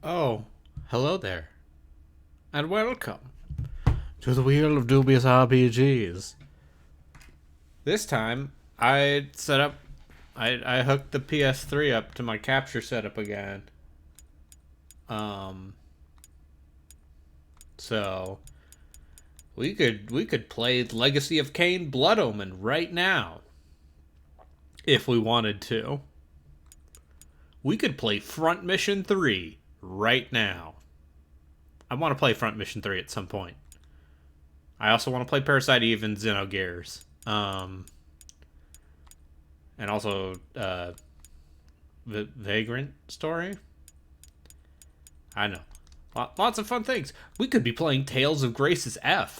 Oh, hello there, and welcome to the Wheel of Dubious RPGs. This time, I set up, I hooked the PS3 up to my capture setup again. Um, so we could play Legacy of Kain Blood Omen right now, if we wanted to. We could play Front Mission 3 right now. I want to play Front Mission 3 at some point. I also want to play Parasite Eve and Xenogears. And also the Vagrant story. I know. Lots of fun things. We could be playing Tales of Grace's F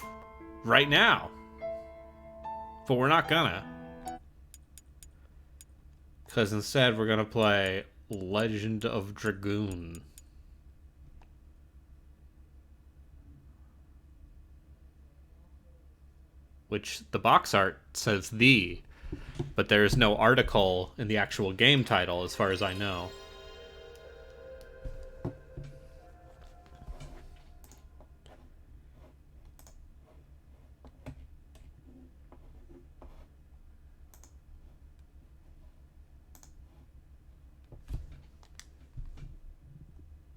right now. But we're not gonna. Because instead we're gonna play Legend of Dragoon. Which the box art says but there's no article in the actual game title as far as I know.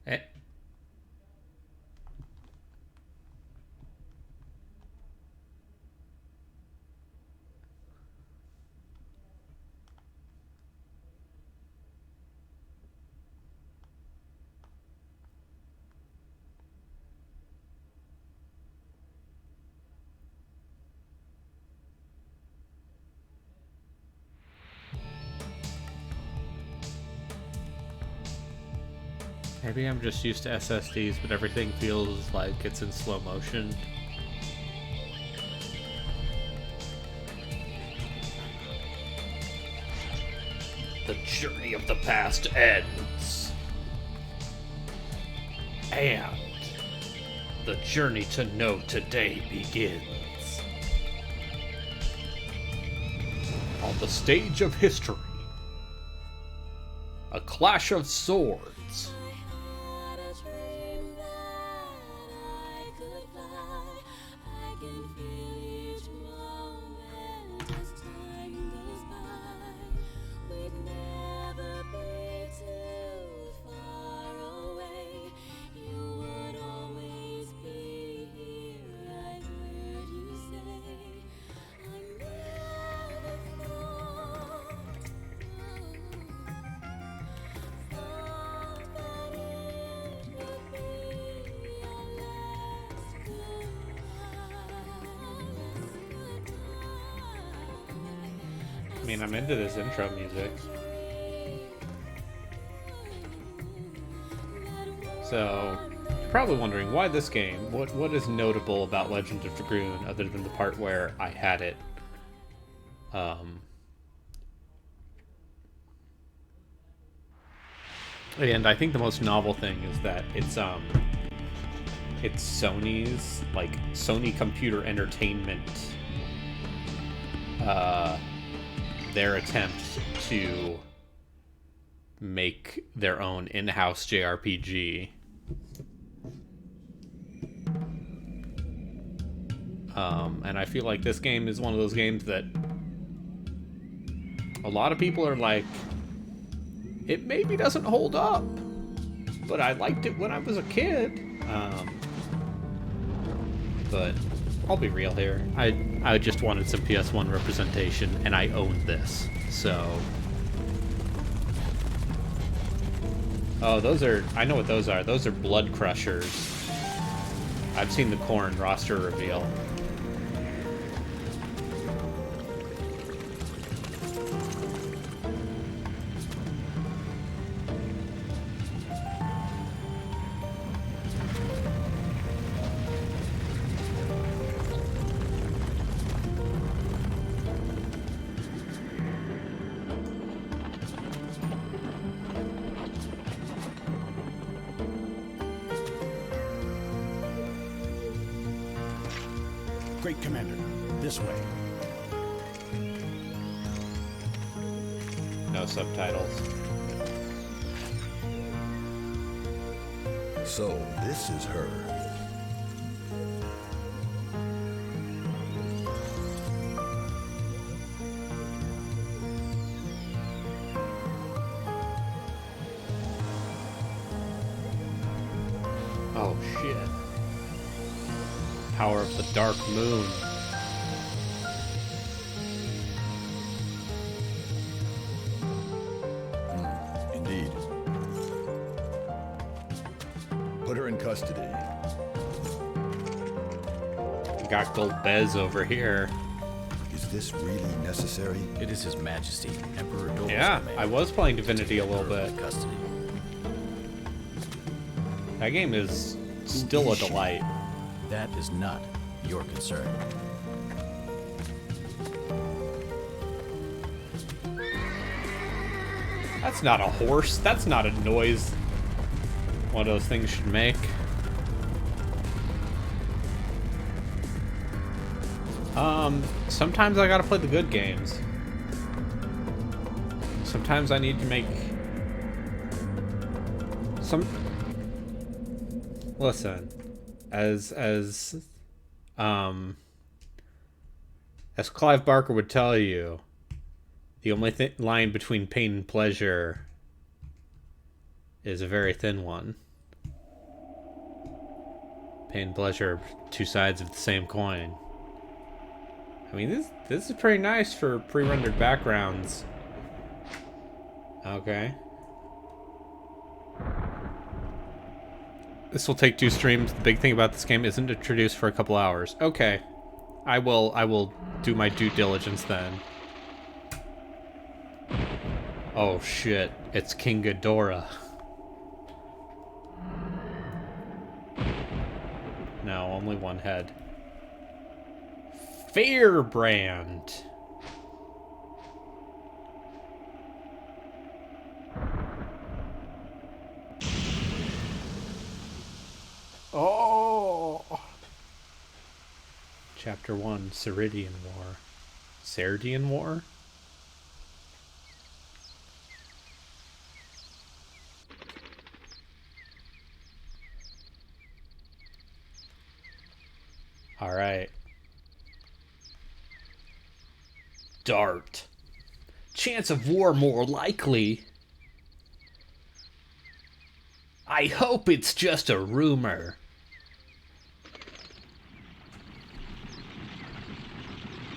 Eh. Maybe I'm just used to SSDs, but everything feels like it's in slow motion. The journey of the past ends. And the journey to know today begins. On the stage of history, a clash of swords. I mean, I'm into this intro music. So, you're probably wondering, why this game? What is notable about Legend of Dragoon other than the part where I had it? And I think the most novel thing is that it's Sony's, like, Sony Computer Entertainment, their attempt to make their own in-house JRPG. And I feel like this game is one of those games that a lot of people are like, it maybe doesn't hold up, but I liked it when I was a kid. But I'll be real here. I just wanted some PS1 representation, and I owned this. So, oh, those are, I know what those are. Those are Blood Crushers. I've seen the Korn roster reveal. Great Commander, this way. No subtitles. So, this is her. Oh, shit. Power of the Dark Moon. Indeed. Put her in custody. We got Gold Bez over here. Is this really necessary? It is His Majesty, Emperor Dole's Yeah, command. I was playing Divinity a little bit. Custody. That game is still a delight. That is not your concern. That's not a horse. That's not a noise one of those things should make. Sometimes I gotta play the good games. Sometimes I need to make some... Listen, as Clive Barker would tell you, the only line between pain and pleasure is a very thin one. Pain and pleasure, two sides of the same coin. I mean, this is pretty nice for pre-rendered backgrounds. Okay. This will take 2 streams. The big thing about this game isn't introduced for a couple hours. Okay. I will do my due diligence then. Oh shit, it's King Ghidorah. No, only one head. Firebrand. Oh. Chapter 1, Ceridian War. Ceridian War? Alright. Dart. Chance of war more likely. I hope it's just a rumor.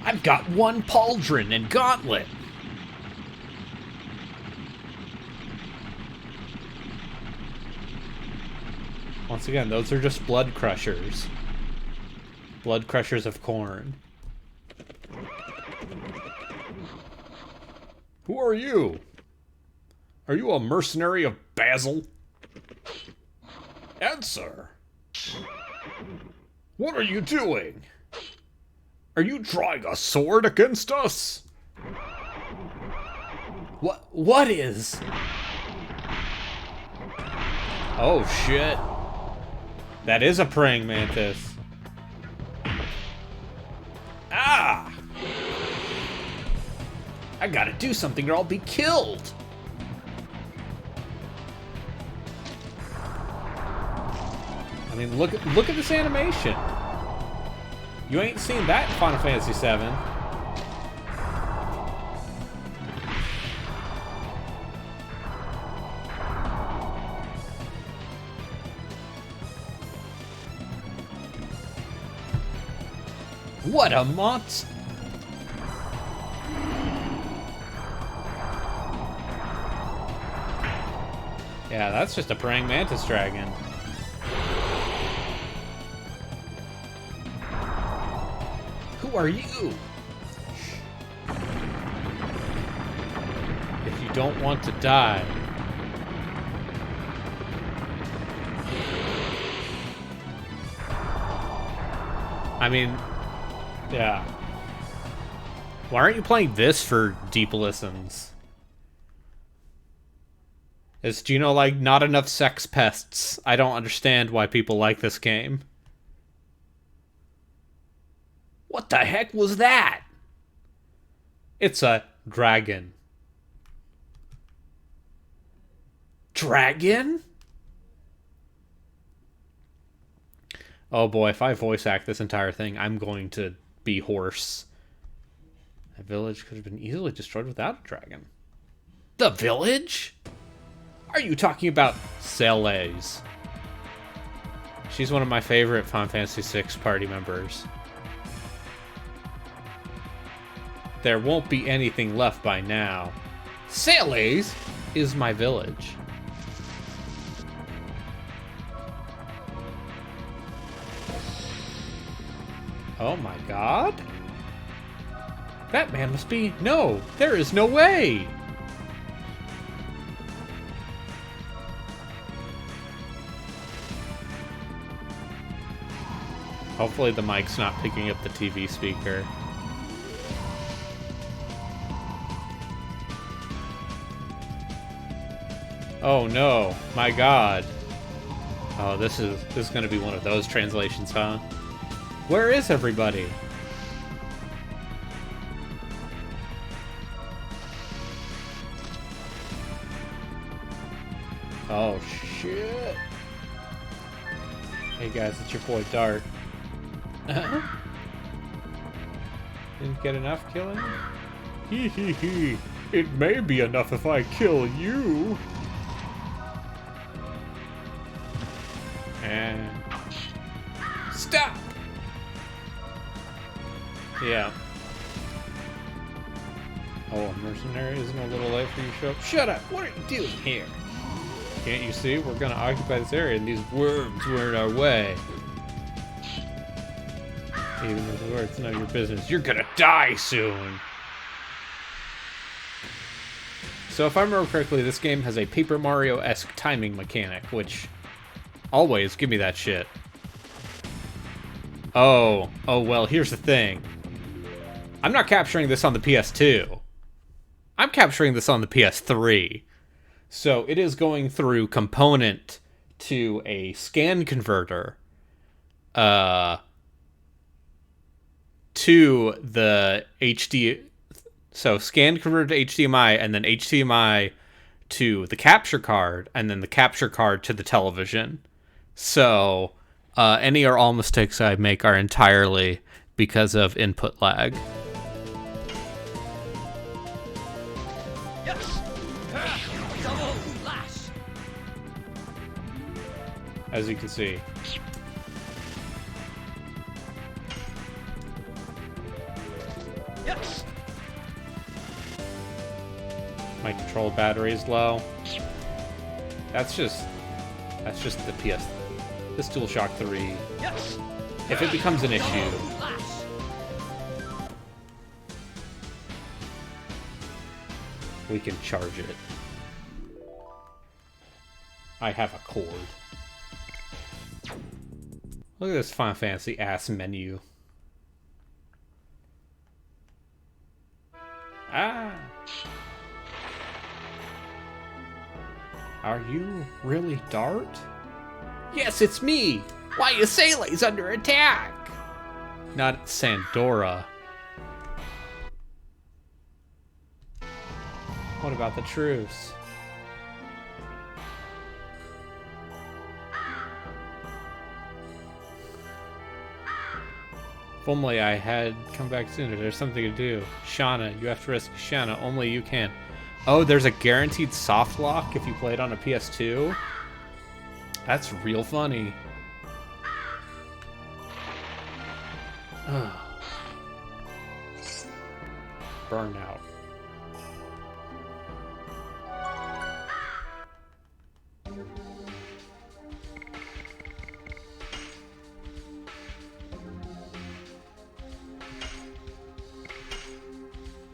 I've got 1 pauldron and gauntlet. Once again, those are just blood crushers. Blood crushers of corn. Who are you? Are you a mercenary of Basil? Answer. What are you doing? Are you drawing a sword against us? What is? Oh shit. That is a praying mantis. Ah! I gotta do something or I'll be killed. I mean, look at this animation. You ain't seen that in Final Fantasy VII. What a monster! Yeah, that's just a praying mantis dragon. Who are you? If you don't want to die. I mean, yeah. Why aren't you playing this for deep listens? Is, do you know, like, not enough sex pests? I don't understand why people like this game. What the heck was that? It's a dragon. Dragon? Oh boy, if I voice act this entire thing, I'm going to be hoarse. That village could have been easily destroyed without a dragon. The village? Are you talking about Celes? She's one of my favorite Final Fantasy VI party members. There won't be anything left by now. Celes is my village. Oh my god? That man must be... No, there is no way! Hopefully the mic's not picking up the TV speaker. Oh no, my god. Oh, this is gonna be one of those translations, huh? Where is everybody? Oh shit. Hey guys, it's your boy Dart. Didn't get enough killing? Hee hee hee. It may be enough if I kill you. And stop. Yeah. Oh, a mercenary isn't a little late for you to show up. Shut up! What are you doing here? Can't you see? We're gonna occupy this area and these worms were in our way. Even though it's none of your business, you're gonna die soon. So if I remember correctly, this game has a Paper Mario-esque timing mechanic, which always give me that shit. Oh, well, here's the thing. I'm not capturing this on the PS2. I'm capturing this on the PS3. So it is going through component to a scan converter to the HD. So scan converter to HDMI, and then HDMI to the capture card, and then the capture card to the television. So any or all mistakes I make are entirely because of input lag. As you can see. My control battery is low. That's just the PS. This DualShock 3. If it becomes an issue, we can charge it. I have a cord. Look at this Final Fantasy ass menu. Ah! Are you really Dart? Yes, it's me! Why is Celes under attack? Not Sandora. What about the truce? If only I had come back sooner. There's something to do. Shauna, you have to rescue Shauna. Only you can. Oh, there's a guaranteed soft lock if you play it on a PS2? That's real funny. Burnout.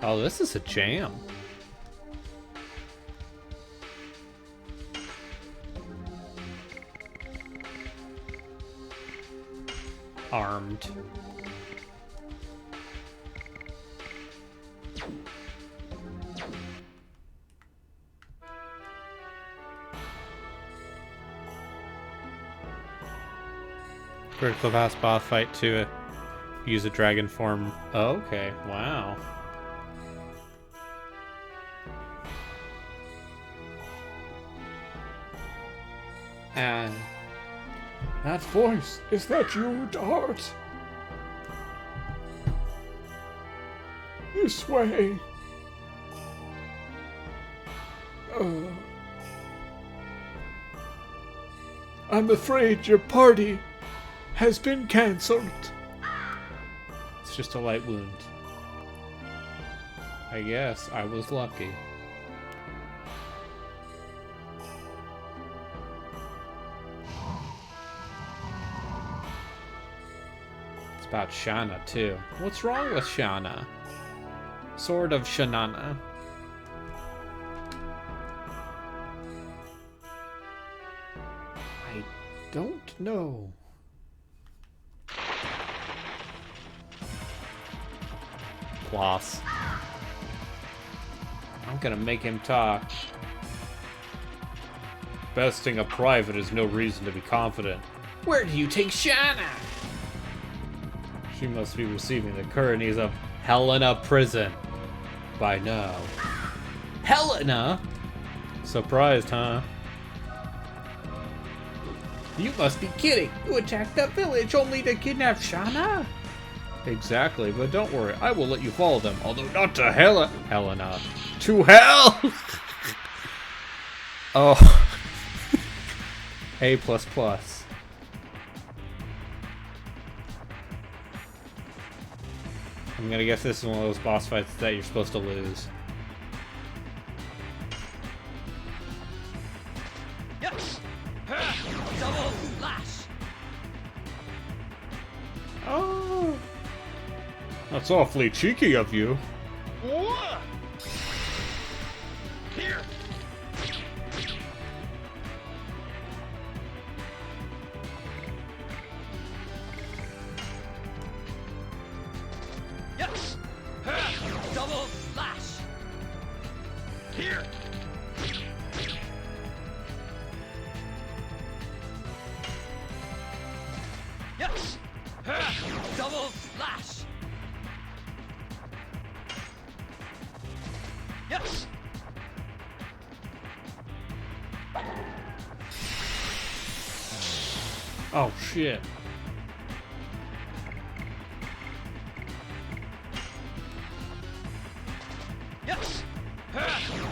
Oh, this is a jam. Armed. Critical pass boss fight to use a dragon form. Oh, okay, wow. That voice, is that you, Dart? This way. I'm afraid your party has been cancelled. It's just a light wound. I guess I was lucky. It's about Shana, too. What's wrong with Shana? Sword of Shanana. I don't know. Floss. I'm gonna make him talk. Besting a private is no reason to be confident. Where do you take Shana? She must be receiving the courtesies of Helena Prison by now. Helena? Surprised, huh? You must be kidding. You attacked that village only to kidnap Shana? Exactly, but don't worry. I will let you follow them, although not to Helena. To hell! Oh. A++. I'm gonna guess this is one of those boss fights that you're supposed to lose. Yes. Double flash. Oh. That's awfully cheeky of you. Here. Yes. Double flash. Here. Yes. Double flash. Yes. Oh shit. Yes.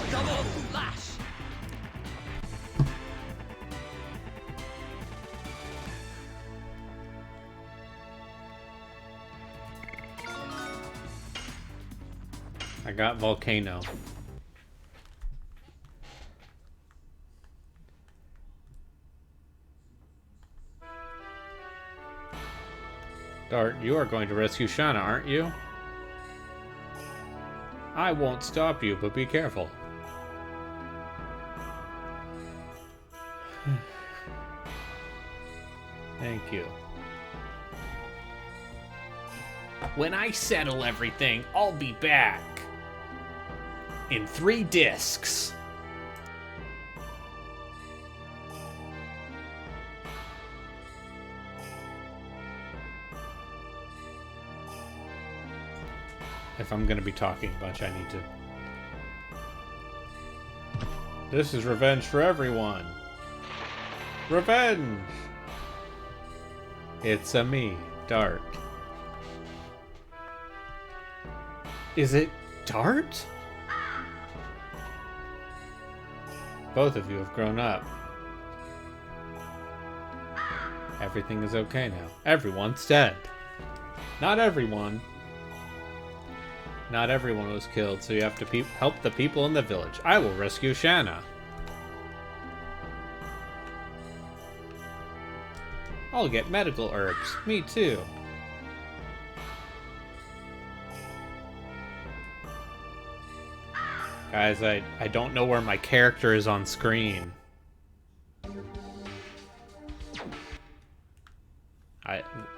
Double flash. I got Volcano. Dart, you are going to rescue Shana, aren't you? I won't stop you, but be careful. Thank you. When I settle everything, I'll be back. In 3 discs. If I'm gonna be talking a bunch, I need to. This is revenge for everyone. Revenge! It's a me, Dart. Is it Dart? Both of you have grown up. Everything is okay now. Everyone's dead. Not everyone. Not everyone was killed, so you have to help the people in the village. I will rescue Shana. I'll get medical herbs. Me too. Guys, I don't know where my character is on screen.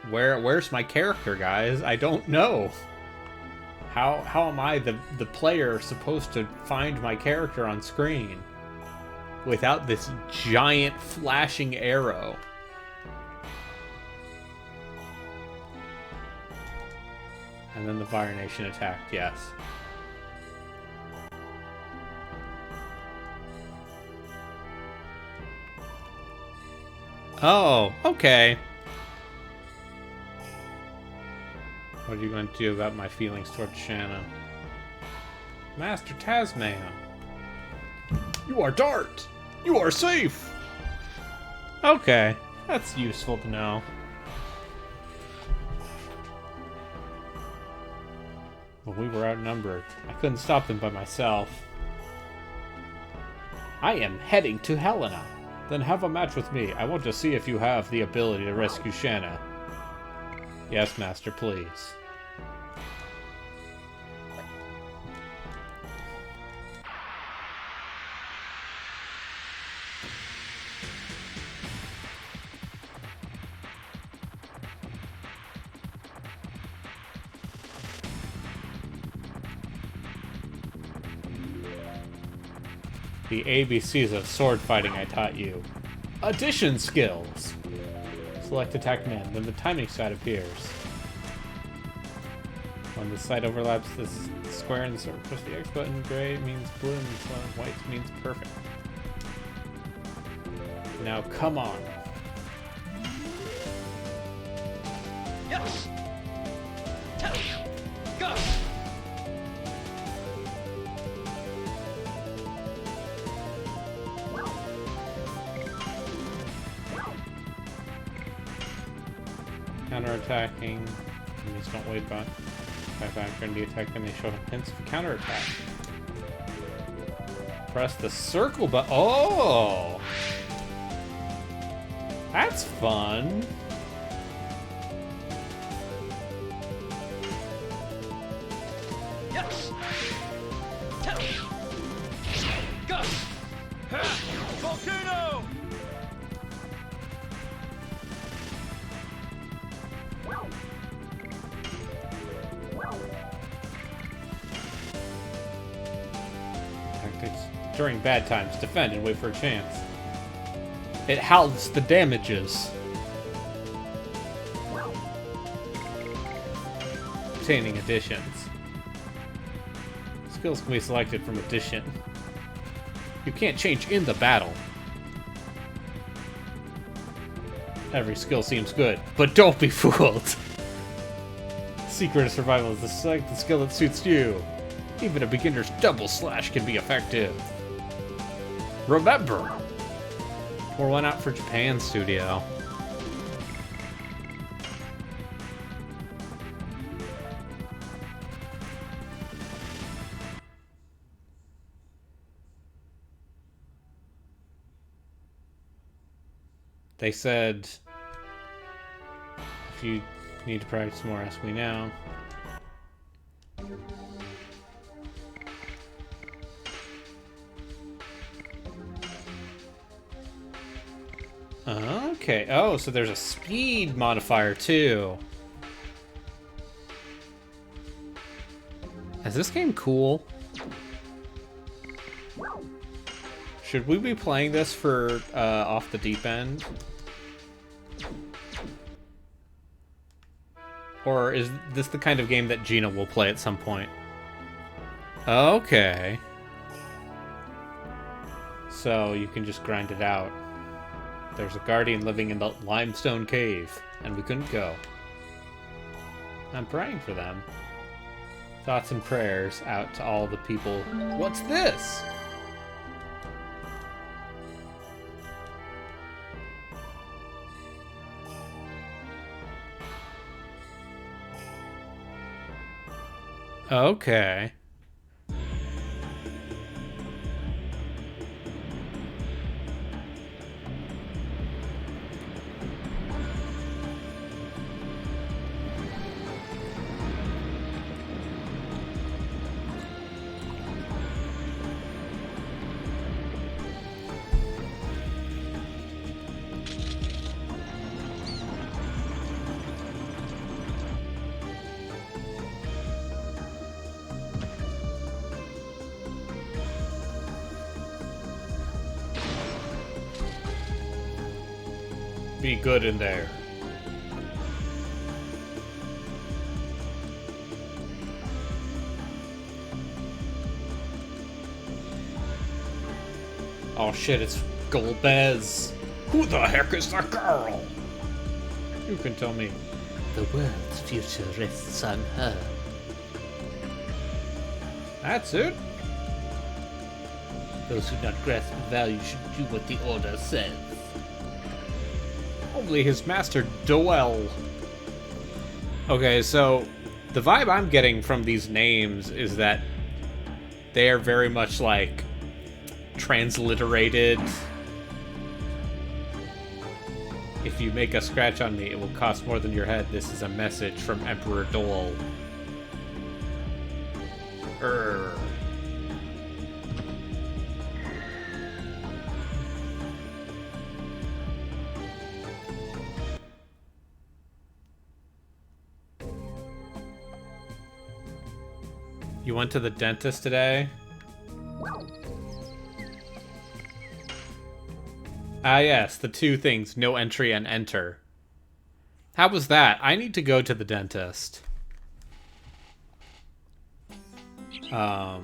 Where's my character, guys? I don't know. How am I, the player, supposed to find my character on screen without this giant flashing arrow? And then the Fire Nation attacked, yes. Oh, okay. What are you going to do about my feelings towards Shanna? Master Tasman. You are Dart! You are safe! Okay, that's useful to know. But we were outnumbered. I couldn't stop them by myself. I am heading to Helena. Then have a match with me. I want to see if you have the ability to rescue Shanna. Yes, Master, please. The ABCs of sword fighting I taught you. Addition skills! Select attack man, then the timing side appears. When the side overlaps the square in the circle, push the X button. Gray means blue, and white means perfect. Now come on. Yes. Go. Counter-attacking. Enemies don't wait back. Back during the attack, and they show hints of counterattack. Press the circle button. Oh! That's fun. Yes. Go. Volcano. Tactics. During bad times, defend and wait for a chance. It halves the damages. Obtaining additions. Skills can be selected from addition. You can't change in the battle. Every skill seems good, but don't be fooled. Secret of survival is to select the skill that suits you. Even a beginner's double slash can be effective. Remember, pour one out for Japan Studio. They said, if you need to practice more, ask me now. Okay. Oh, so there's a speed modifier too. Is this game cool? Should we be playing this for off the deep end? Or is this the kind of game that Gina will play at some point? Okay. So you can just grind it out. There's a guardian living in the limestone cave, and we couldn't go. I'm praying for them. Thoughts and prayers out to all the people. What's this? Okay. Be good in there. Oh shit, it's Golbez. Who the heck is that girl? You can tell me. The world's future rests on her. That's it? Those who not grasp the value should do what the order says. Only his master Doel. Okay, so the vibe I'm getting from these names is that they are very much like transliterated. If you make a scratch on me, it will cost more than your head. This is a message from Emperor Dole. You went to the dentist today? Ah, yes, the two things, no entry and enter. How was that? I need to go to the dentist. I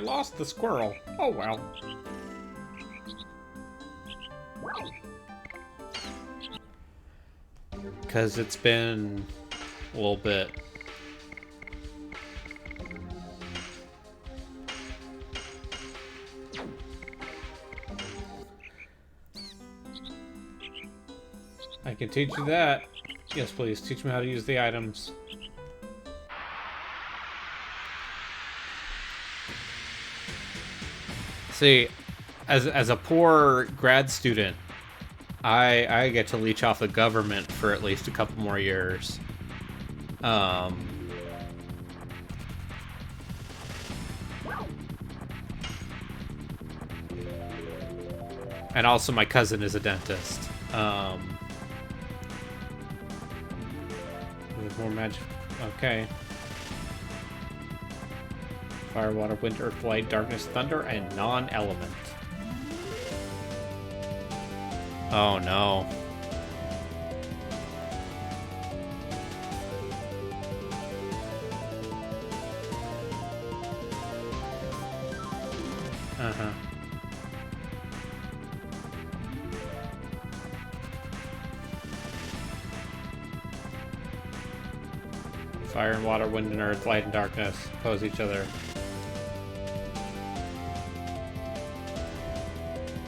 lost the squirrel. Oh, well. Because it's been a little bit. I can teach you that. Yes, please. Teach me how to use the items. See, as a poor grad student, I get to leech off the government for at least a couple more years. And also my cousin is a dentist. There's more magic. Okay. Fire, water, wind, earth, light, darkness, thunder, and non-element. Oh no. Uh-huh. Fire and water, wind and earth, light and darkness oppose each other.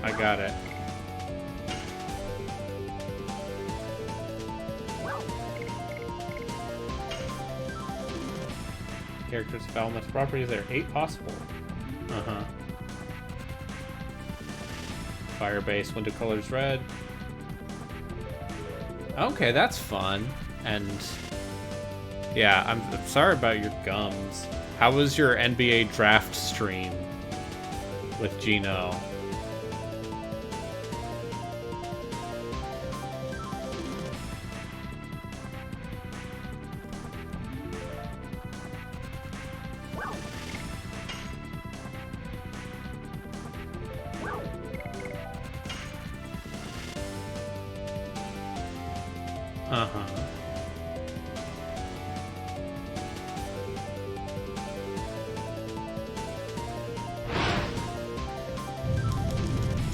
I got it. Characters have elemental properties. There are 8 possible. Uh-huh. Fire base, window colors red. Okay, that's fun. And yeah, I'm sorry about your gums. How was your NBA draft stream with Gino? Uh-huh.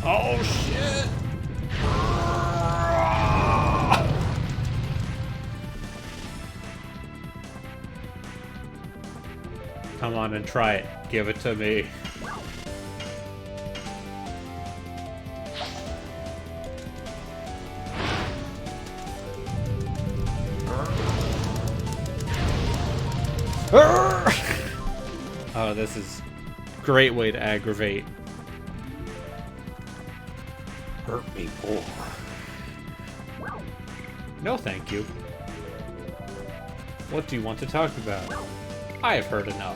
Oh, shit! Come on and try it. Give it to me. Oh, this is a great way to aggravate. Hurt me more. No, thank you. What do you want to talk about? I have heard enough.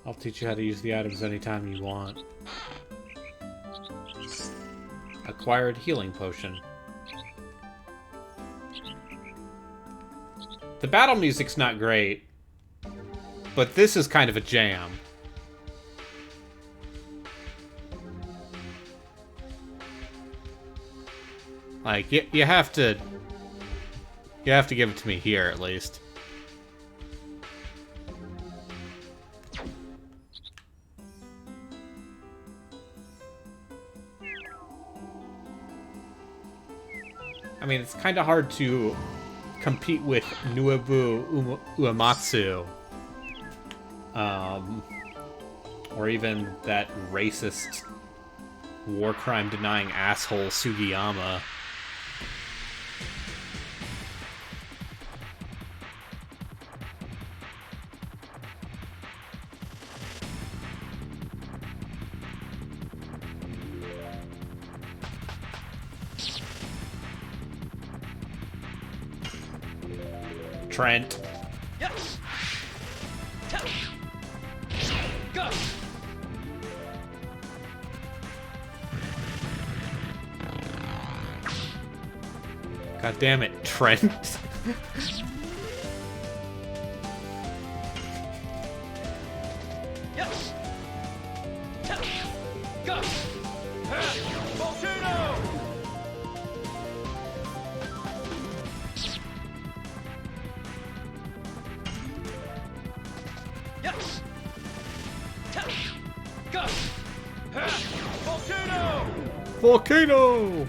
I'll teach you how to use the items anytime you want. Acquired healing potion. The battle music's not great, but this is kind of a jam. Like, you have to... You have to give it to me here, at least. I mean, it's kind of hard to compete with Nuebu Uematsu. Or even that racist war crime denying asshole Sugiyama. Trent. Yes. Go. God damn it, Trent. Yes. Go. Volcano. Yes. Go. Volcano. Volcano!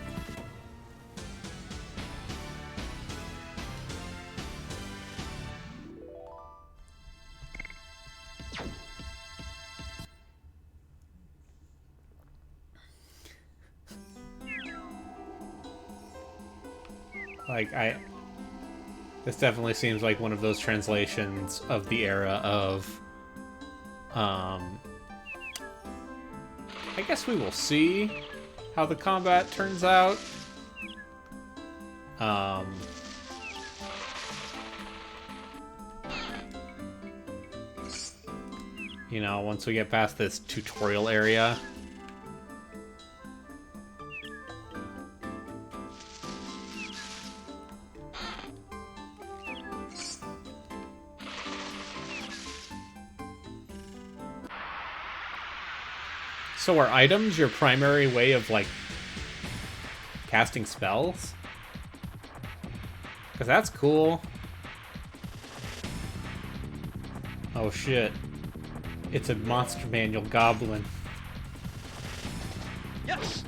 Like, this definitely seems like one of those translations of the era of, I guess we will see how the combat turns out. You know, once we get past this tutorial area. So are items your primary way of, like, casting spells? Because that's cool. Oh shit. It's a Monster Manual goblin. Yes.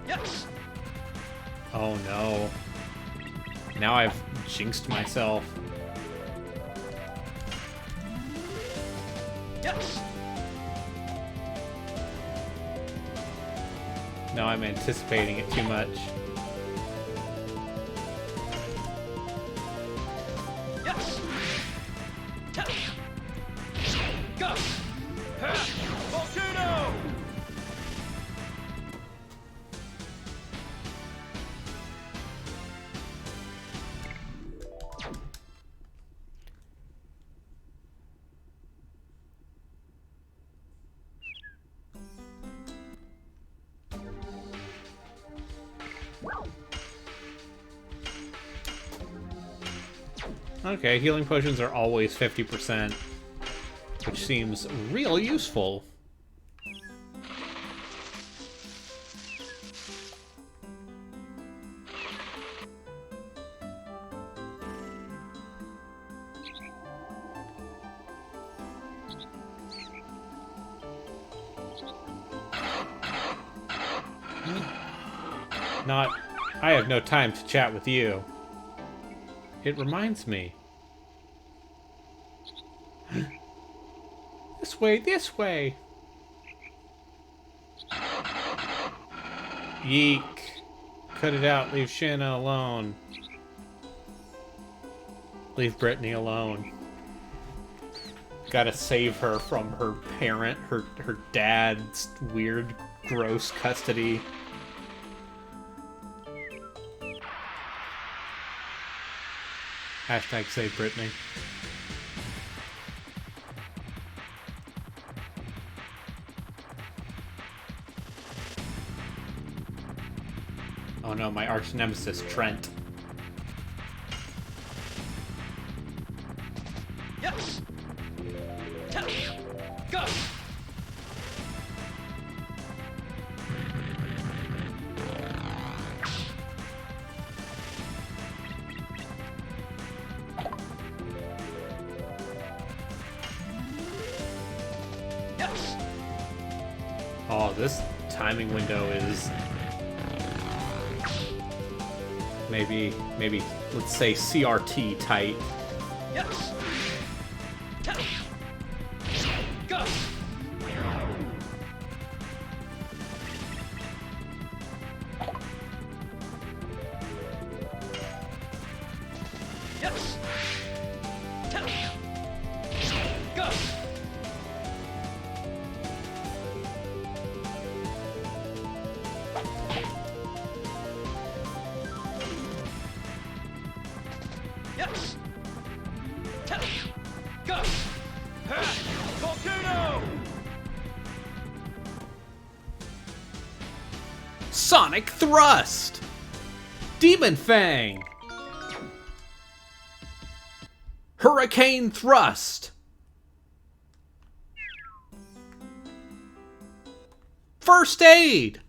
Yes. Oh no. Now I've jinxed myself. Yes. No, I'm anticipating it too much. Yes. Go. Volcano. Okay, healing potions are always 50%, which seems real useful. Not, I have no time to chat with you. It reminds me. This way, this way! Yeek. Cut it out, leave Shanna alone. Leave Brittany alone. Gotta save her from her parent, her dad's weird, gross custody. Hashtag save Brittany. Oh no, my arch nemesis, Trent. Yes. Go! Yes! Oh, this timing window is maybe let's say CRT tight. Yes! Tell! Go! Yes! Tell! Go! Yes! Tell! Go! Volcano! Sonic Thrust! Demon Fang! Hurricane Thrust! First Aid!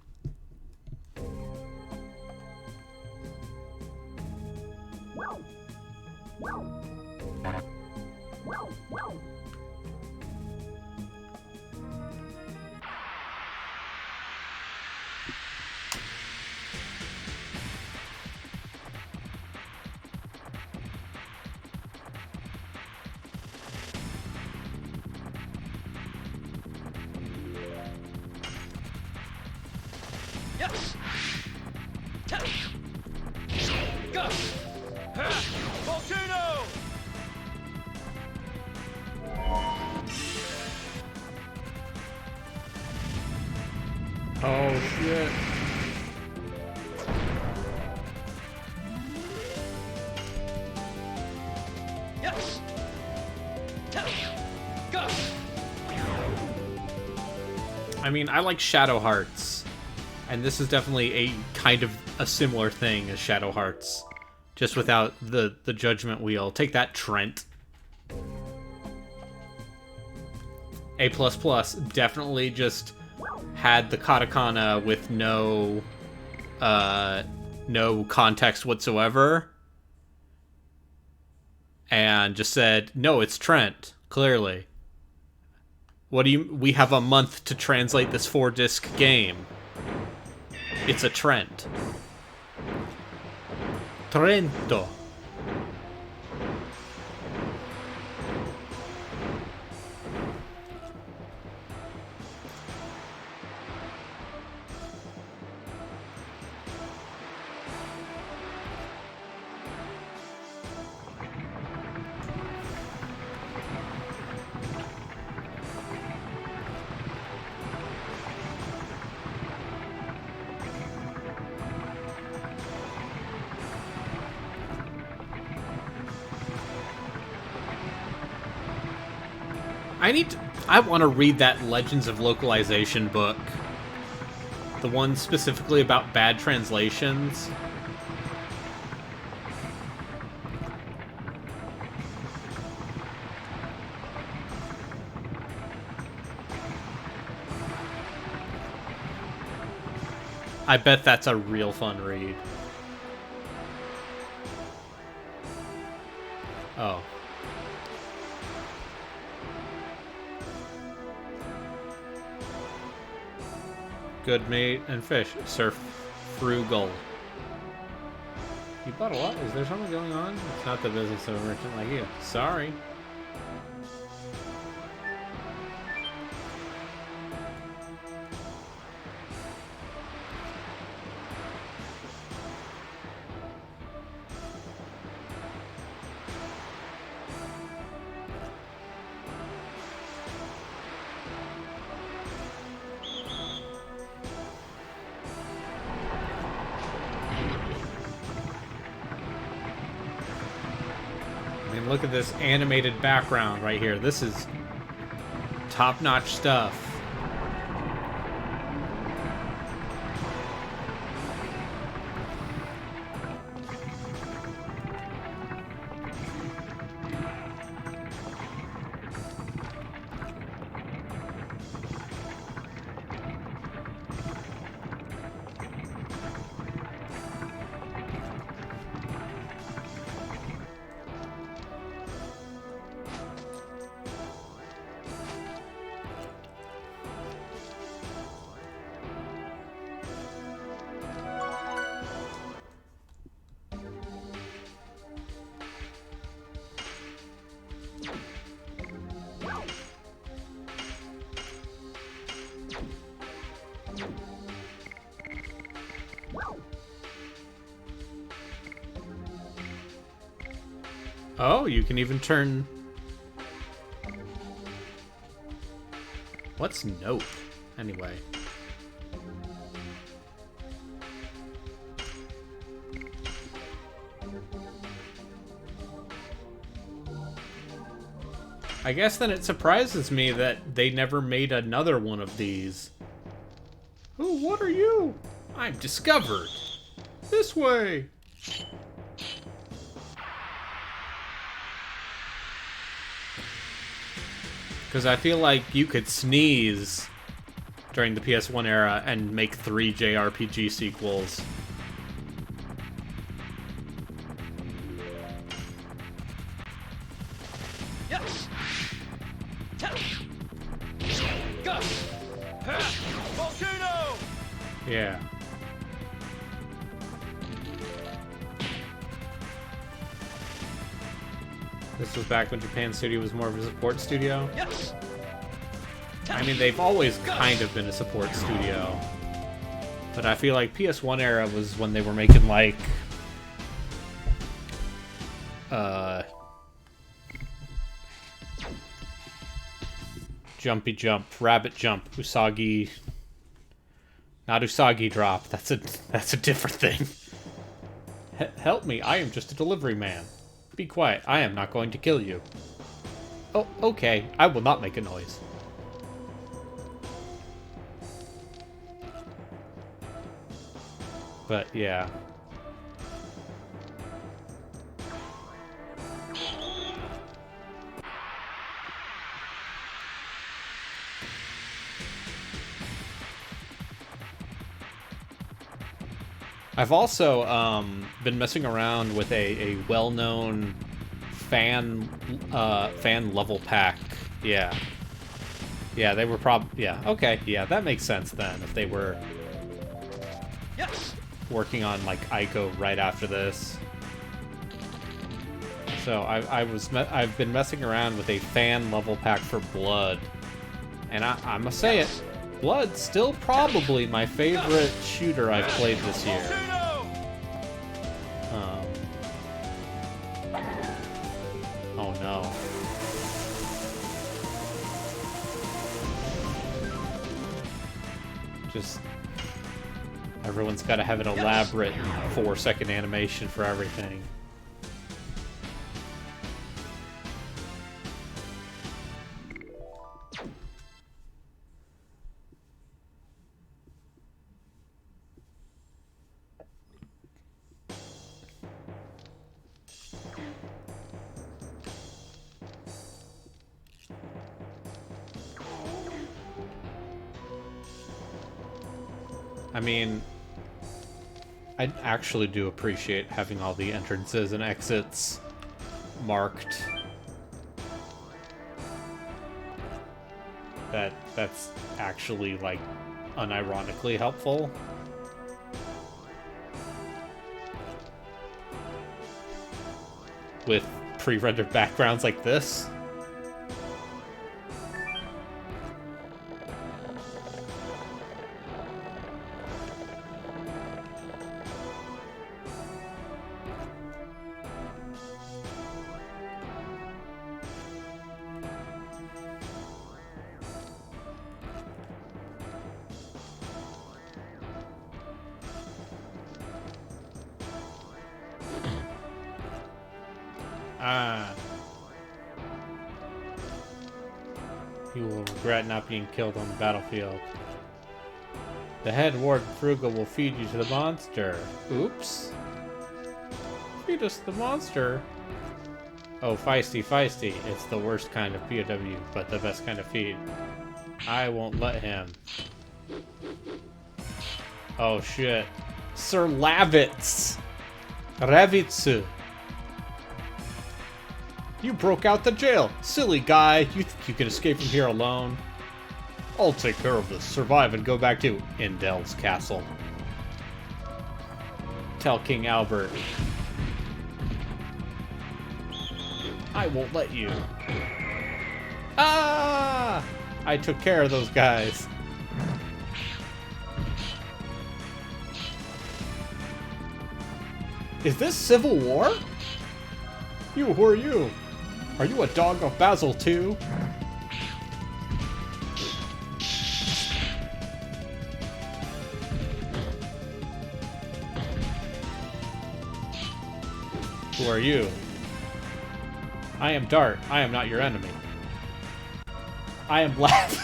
Yes! Tell! Go! Volcano! Oh shit. Yes! Tell! Go! I mean, I like Shadow Hearts, and this is definitely a kind of a similar thing as Shadow Hearts, just without the Judgment Wheel. Take that, Trent. A++ definitely just had the katakana with no context whatsoever, and just said, no, it's Trent, clearly. What do you... We have a month to translate this 4-disc game. It's a Trent. Trento. I want to read that Legends of Localization book. The one specifically about bad translations. I bet that's a real fun read. Oh. Good meat and fish. Sir Frugal. You bought a lot? Is there something going on? It's not the business of a merchant like you. Sorry. Look at this animated background right here. This is top-notch stuff. Oh, you can even turn... What's note? Anyway. I guess then it surprises me that they never made another one of these. Oh, what are you? I'm discovered. This way. Because I feel like you could sneeze during the PS1 era and make 3 JRPG sequels. Yes. Go. Volcano. Yeah. This was back when Japan Studio was more of a support studio. Yes. I mean, they've always kind of been a support studio. But I feel like PS1 era was when they were making, like... Jumpy Jump, Rabbit Jump, Usagi... Not Usagi Drop, that's a different thing. Help me, I am just a delivery man. Be quiet, I am not going to kill you. Oh, okay, I will not make a noise. But, yeah. I've also been messing around with a well-known fan level pack. Yeah. Yeah, they were yeah, okay, yeah, that makes sense then, if they were Yes. working on, like, Ico right after this. So, I've been messing around with a fan level pack for Blood. And I must say it, Blood's still probably my favorite shooter I've played this year. Oh no. Just... Everyone's got to have an elaborate 4-second animation for everything. I mean, I actually do appreciate having all the entrances and exits marked. That's actually, like, unironically helpful. With pre-rendered backgrounds like this. You will regret not being killed on the battlefield. The head warden Fruga will feed you to the monster. Oops. Feed us the monster. Oh, feisty, feisty. It's the worst kind of POW, but the best kind of feed. I won't let him. Oh shit. Sir Lavitz! Ravitz! You broke out the jail! Silly guy! You think you can escape from here alone? I'll take care of this. Survive and go back to Indel's castle. Tell King Albert. I won't let you. Ah! I took care of those guys. Is this Civil War? Who are you? Are you a dog of Basil too? Who are you? I am Dart. I am not your enemy. I am Laugh.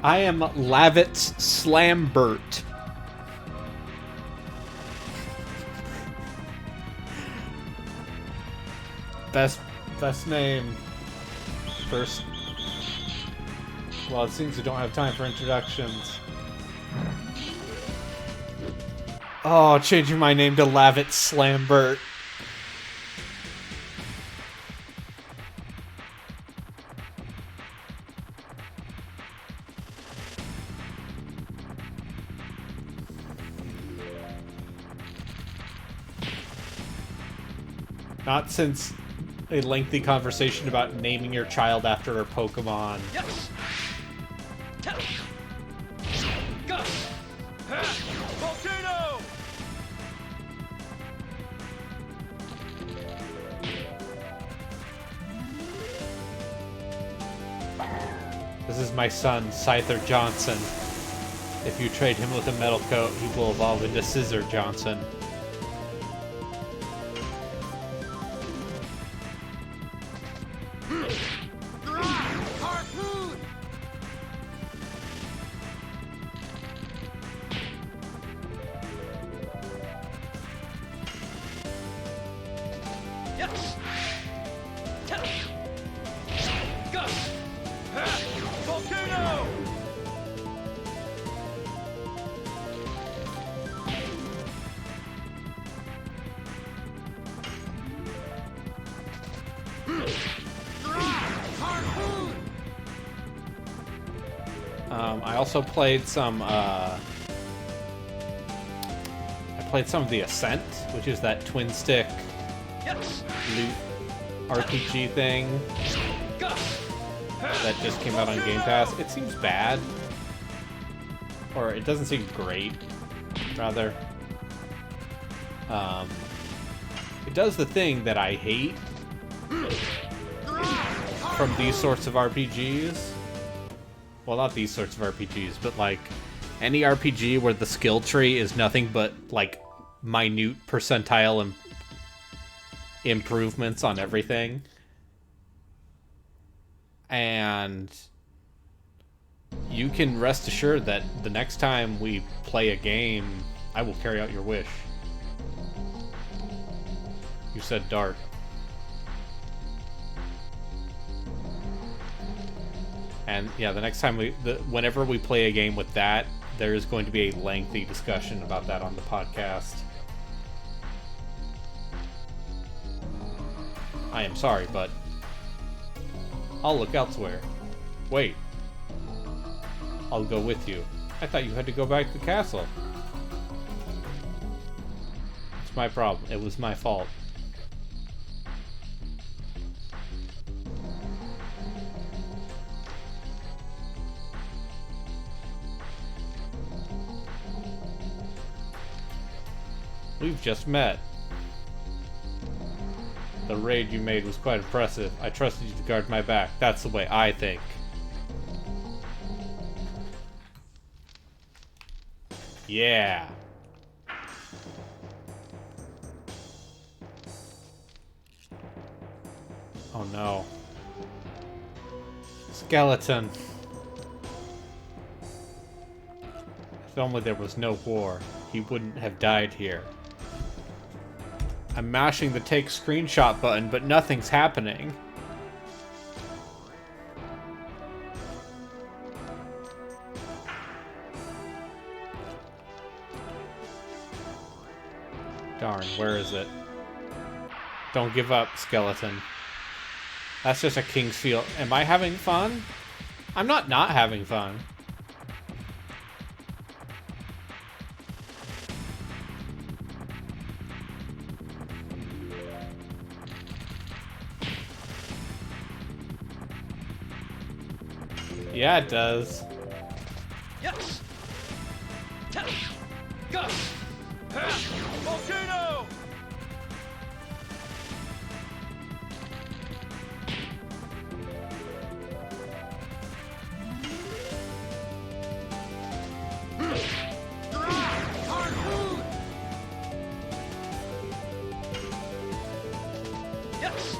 I am Lavitz Slambert. Best name. First. Well, it seems we don't have time for introductions. Oh, changing my name to Lavitz Slambert. Not since a lengthy conversation about naming your child after a Pokemon. Yes. Go. Volcano. This is my son, Scyther Johnson. If you trade him with a metal coat, he will evolve into Scissor Johnson. Harpoon. Yes. Go. Volcano. I also played some, I played some of the Ascent, which is that twin stick Yes. loot RPG thing Go. that just came out on Game Pass. It seems bad. Or it doesn't seem great, rather. It does the thing that I hate from these sorts of RPGs. Well, not these sorts of RPGs, but like any RPG where the skill tree is nothing but like minute percentile improvements on everything. And you can rest assured that the next time we play a game, I will carry out your wish. You said Dart. And yeah, the next time whenever we play a game with that, there is going to be a lengthy discussion about that on the podcast. I am sorry, but I'll look elsewhere. Wait. I'll go with you. I thought you had to go back to the castle. It's my problem. It was my fault. We've just met. The raid you made was quite impressive. I trusted you to guard my back. That's the way I think. Yeah. Oh no. Skeleton. If only there was no war, he wouldn't have died here. I'm mashing the take screenshot button, but nothing's happening. Darn, where is it? Don't give up, skeleton. That's just a King's Field. Am I having fun? I'm not having fun. Yeah, it does. Yes. Go. Volcano. Yes.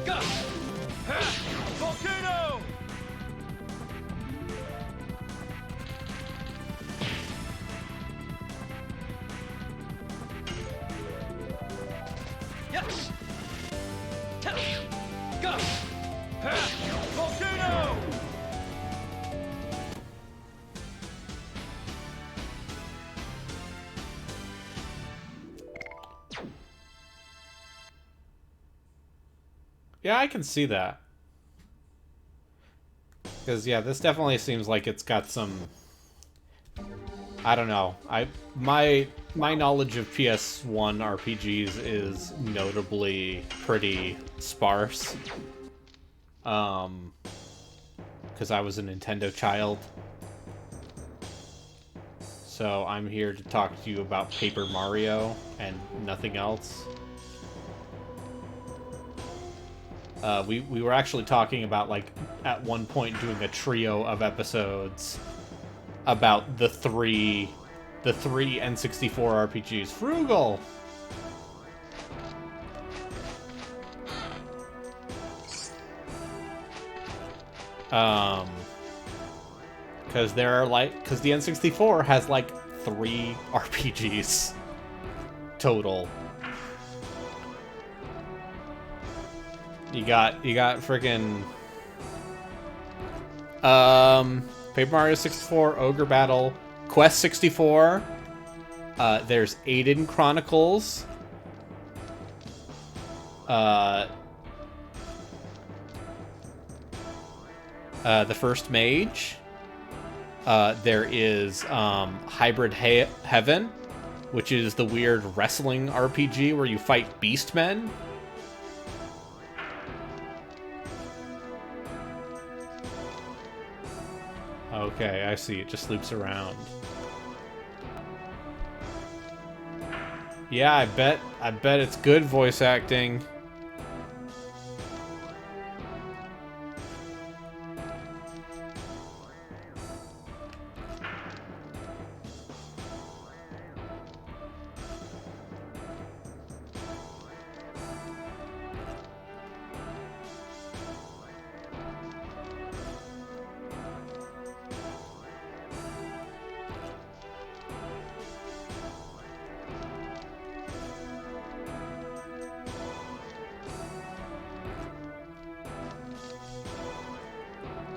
Go. Volcano. Yes. Go. Volcano. Yeah, I can see that. Because, yeah, this definitely seems like it's got some... I don't know. My knowledge of PS1 RPGs is notably pretty sparse. Because I was a Nintendo child. So I'm here to talk to you about Paper Mario and nothing else. We were actually talking about, like, at one point doing a trio of episodes about the three N64 RPGs. Frugal! Because there are, like, because the N64 has, like, 3 RPGs total. You got friggin' Paper Mario 64, Ogre Battle, Quest 64. There's Aiden Chronicles. The First Mage. There is Hybrid Heaven, which is the weird wrestling RPG where you fight Beastmen. Okay, I see. It just loops around. Yeah, I bet it's good voice acting.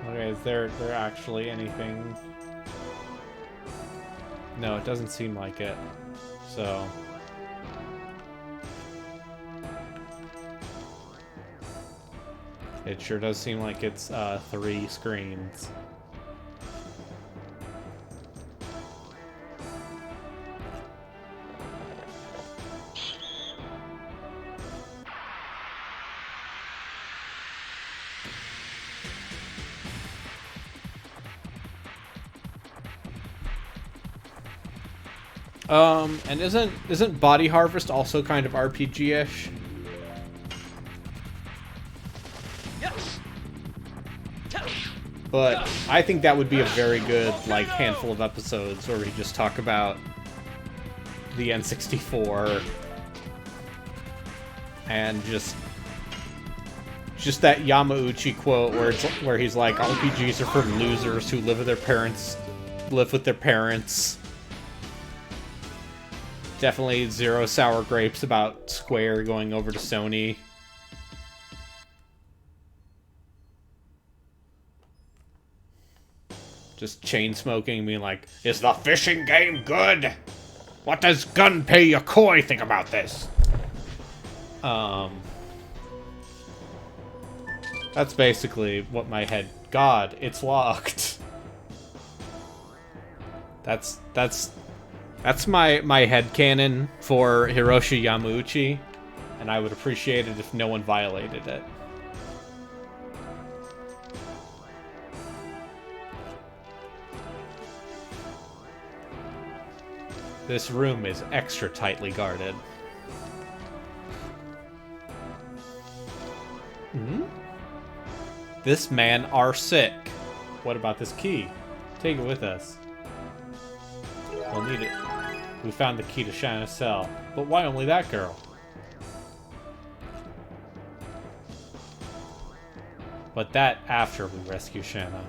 Okay, is there actually anything? No, it doesn't seem like it. So... it sure does seem like it's 3 screens. And isn't Body Harvest also kind of RPG-ish? But I think that would be a very good, like, handful of episodes where we just talk about the N64 and just that Yamauchi quote where he's like, RPGs are for losers who live with their parents. Definitely zero sour grapes about Square going over to Sony. Just chain smoking, being like, is the fishing game good? What does Gunpei Yokoi think about this? That's basically what my head... God, it's locked. That's my headcanon for Hiroshi Yamauchi, and I would appreciate it if no one violated it. This room is extra tightly guarded. Hmm? This man are sick. What about this key? Take it with us. We'll need it. We found the key to Shanna's cell. But why only that girl? But that after we rescue Shanna.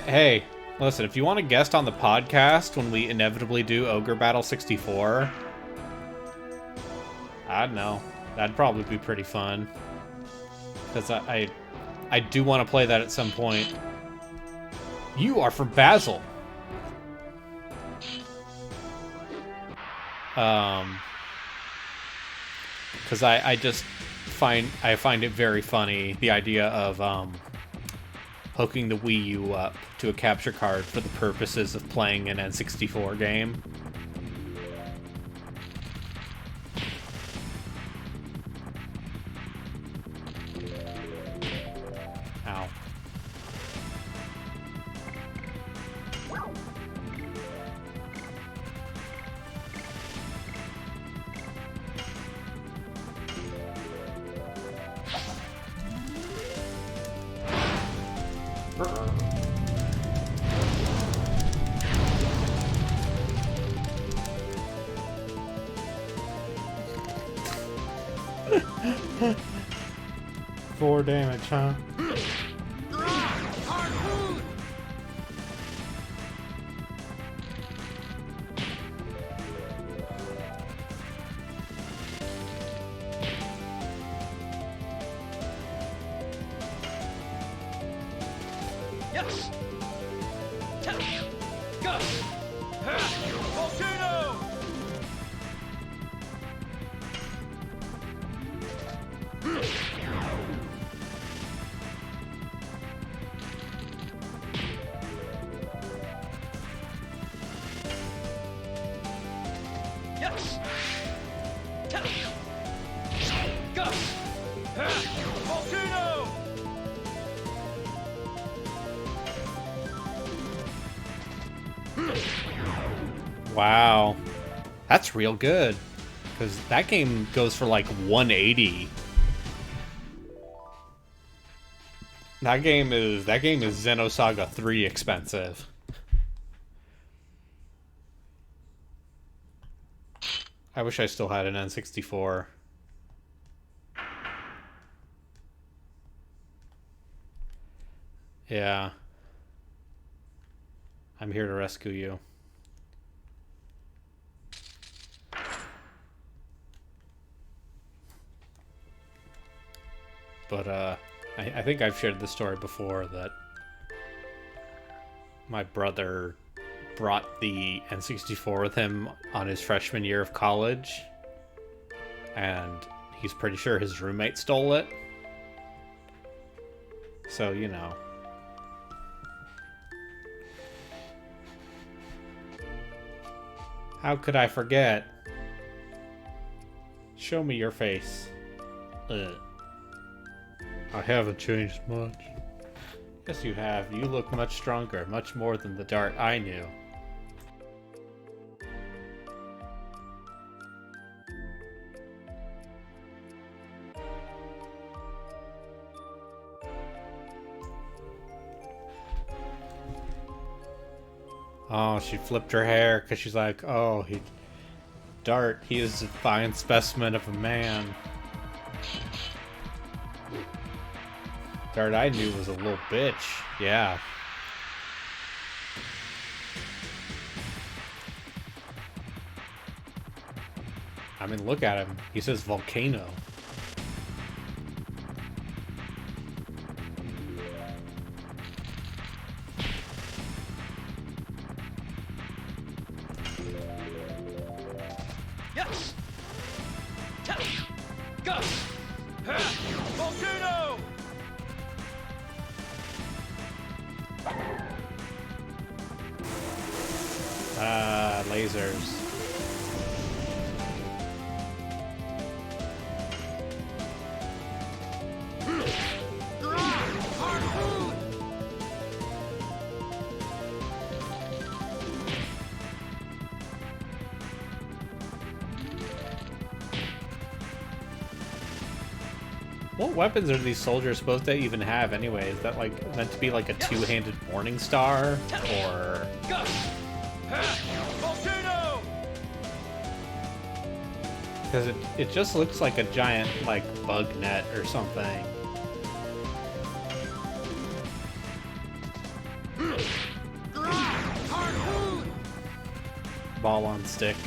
Hey, listen, if you want a guest on the podcast when we inevitably do Ogre Battle 64, I don't know. That'd probably be pretty fun. Because I do want to play that at some point. You are from Basel. Because I just find it very funny, the idea of hooking the Wii U up to a capture card for the purposes of playing an N64 game. Ow. Four damage, huh? Yes! Go! Volcano! Yes! Go! Volcano! Wow. That's real good. Because that game goes for like 180. That game is Xenosaga 3 expensive. I wish I still had an N64. Yeah. I'm here to rescue you. But, I think I've shared this story before that my brother brought the N64 with him on his freshman year of college, and he's pretty sure his roommate stole it. So, you know. How could I forget? Show me your face. I haven't changed much. Yes, you have. You look much stronger, much more than the Dart I knew. Oh, she flipped her hair because she's like, oh, Dart, he is a fine specimen of a man. Dart I knew was a little bitch. Yeah. I mean, look at him. He says volcano. Yes! Go! Volcano! Lasers. What weapons are these soldiers supposed to even have anyway? Is that like meant to be like a two-handed morning star? Or Go! Volcano! because it just looks like a giant like bug net or something. Ball on stick.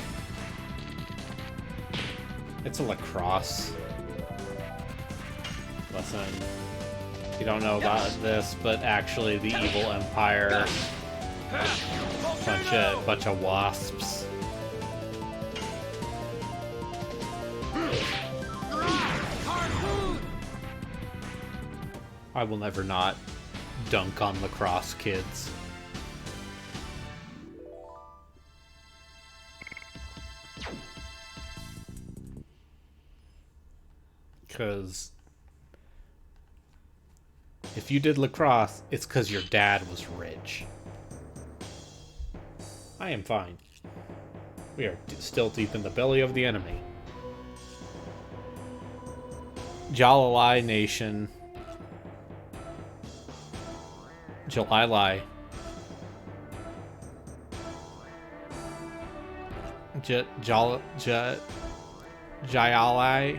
It's a lacrosse. Listen, you don't know about this, but actually the evil empire, bunch of wasps. I will never not dunk on lacrosse kids. Because if you did lacrosse, it's because your dad was rich. I am fine. We are still deep in the belly of the enemy. Jalalai Nation. Jalilai. Jayalai.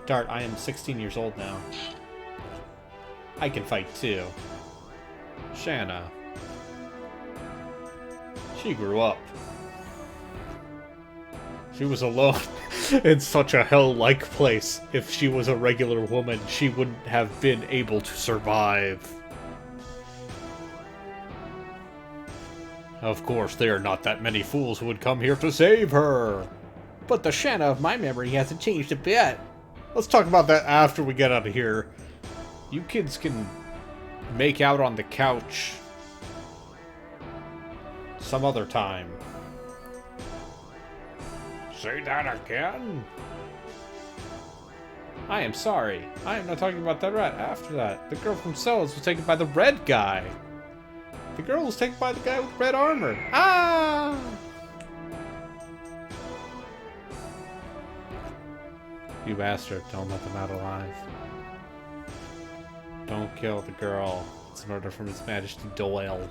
Dart, I am 16 years old now. I can fight too. Shanna. She grew up. She was alone in such a hell-like place. If she was a regular woman, she wouldn't have been able to survive. Of course, there are not that many fools who would come here to save her. But the Shanna of my memory hasn't changed a bit. Let's talk about that after we get out of here. You kids can make out on the couch some other time. Say that again? I am sorry. I am not talking about that rat. After that, the girl from Cells was taken by the red guy. The girl was taken by the guy with red armor. Ah! You bastard. Don't let them out alive. Don't kill the girl. It's an order from His Majesty Doyle.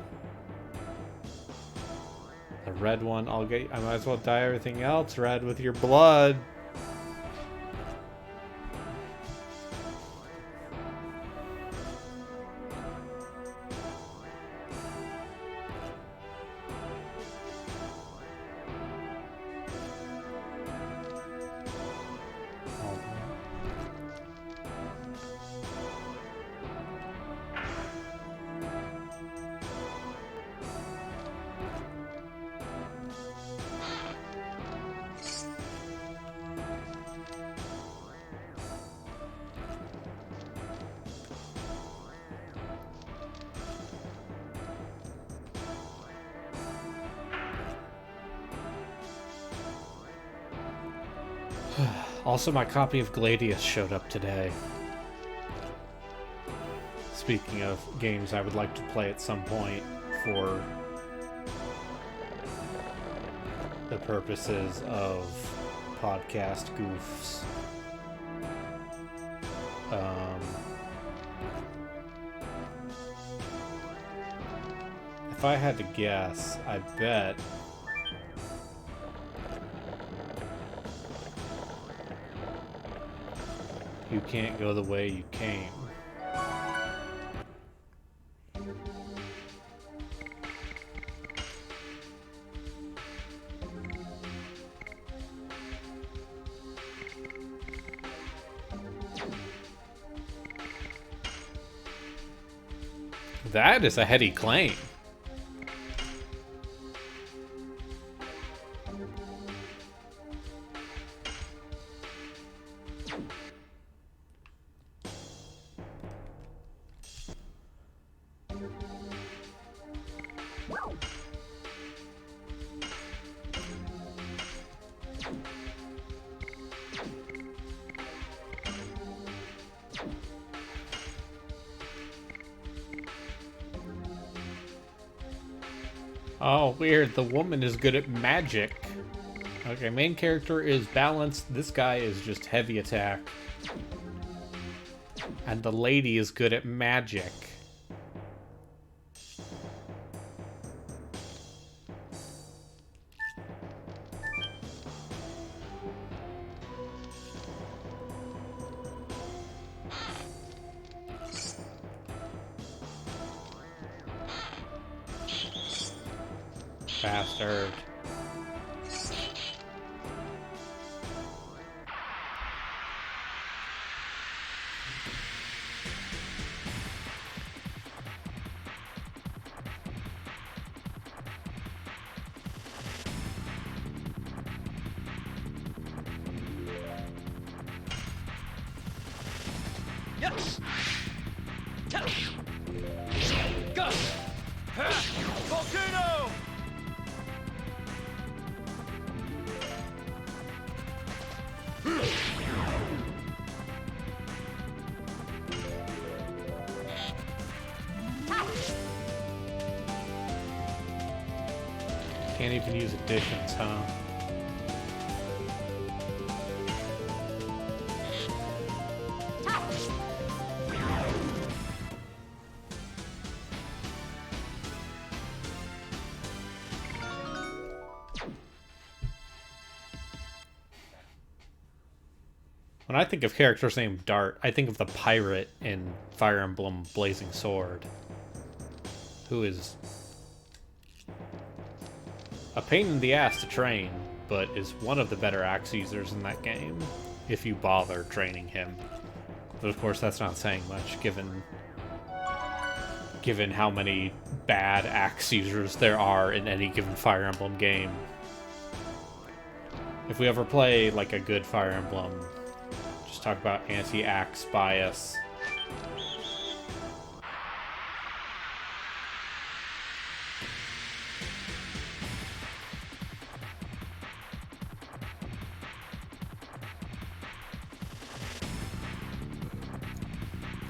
The red one, I might as well dye everything else red with your blood. Also, my copy of Gladius showed up today. Speaking of games I would like to play at some point for the purposes of podcast goofs. If I had to guess, I bet you can't go the way you came. That is a heady claim. Oh, weird. The woman is good at magic. Okay, main character is balanced. This guy is just heavy attack. And the lady is good at magic. Bastard. Yes! Go! Volcano! Can't even use additions, huh? When I think of characters named Dart, I think of the pirate in Fire Emblem Blazing Sword, who is a pain in the ass to train, but is one of the better axe users in that game, if you bother training him. But of course, that's not saying much, given how many bad axe users there are in any given Fire Emblem game. If we ever play like a good Fire Emblem, just talk about anti-axe bias.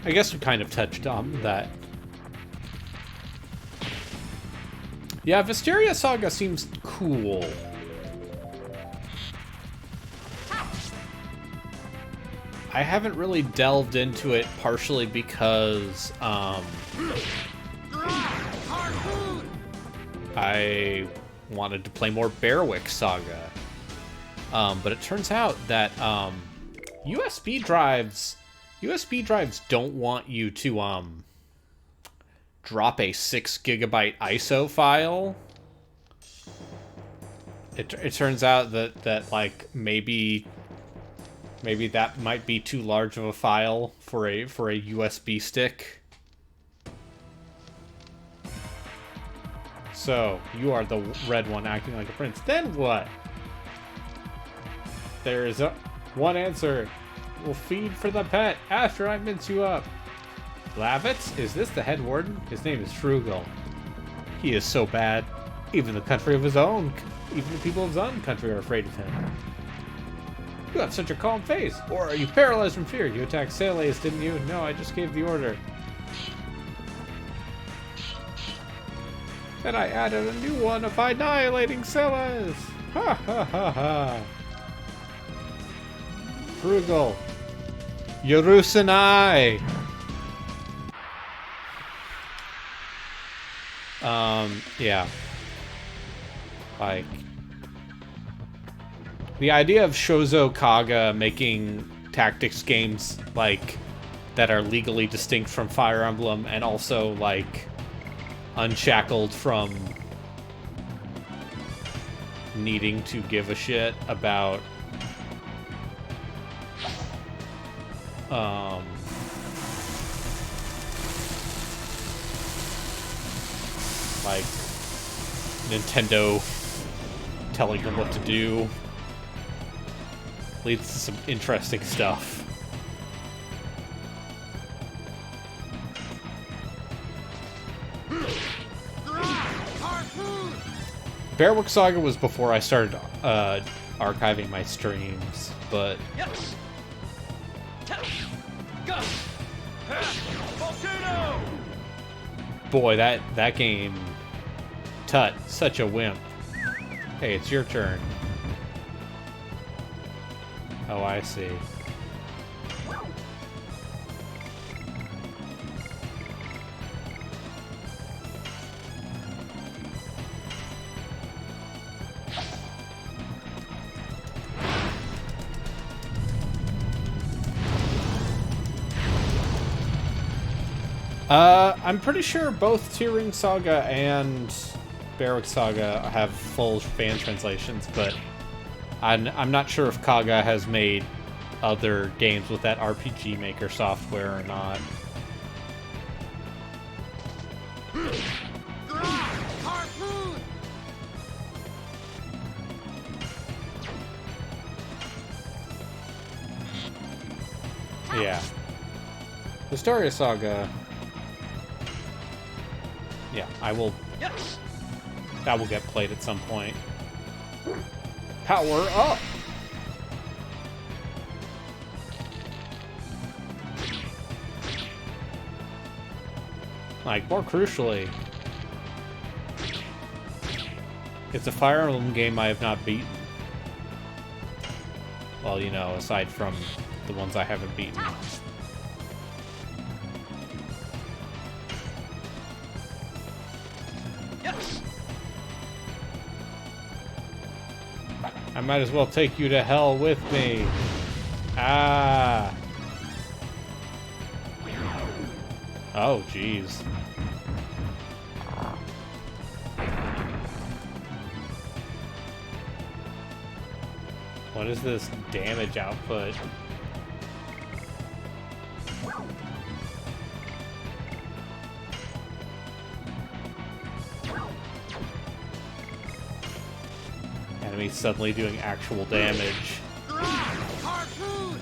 I guess we kind of touched on that. Yeah, Visteria Saga seems cool. I haven't really delved into it, partially because I wanted to play more Bearwick Saga. But it turns out that USB drives don't want you to drop a 6 GB ISO file. It turns out that like maybe that might be too large of a file for a USB stick. So, you are the red one acting like a prince. Then what? There is one answer. We'll feed for the pet after I mince you up. Lavitz? Is this the head warden? His name is Frugal. He is so bad. Even the people of his own country are afraid of him. You have such a calm face. Or are you paralyzed from fear? You attacked Sales, didn't you? No, I just gave the order. Then I added a new one of annihilating Sales. Ha ha ha ha. Frugal. Yerusanai. Yeah. Like, the idea of Shozo Kaga making tactics games, like, that are legally distinct from Fire Emblem and also, like, unshackled from needing to give a shit about like Nintendo telling them what to do. Leads to some interesting stuff. Bearwick Saga was before I started archiving my streams, but Yes. Go. Volcano. boy, that game, Tut, such a wimp. Hey, it's your turn. Oh, I see. I'm pretty sure both Tearing Saga and Bearwick Saga have full fan translations, but I'm not sure if Kaga has made other games with that RPG Maker software or not. Yeah. Historia Saga. Yeah, I will. Yes. That will get played at some point. Power up! Like, more crucially, it's a Fire Emblem game I have not beaten. Well, you know, aside from the ones I haven't beaten. Yes. I might as well take you to hell with me. Ah. Oh, jeez. What is this damage output? Enemies suddenly doing actual damage. Harpoon.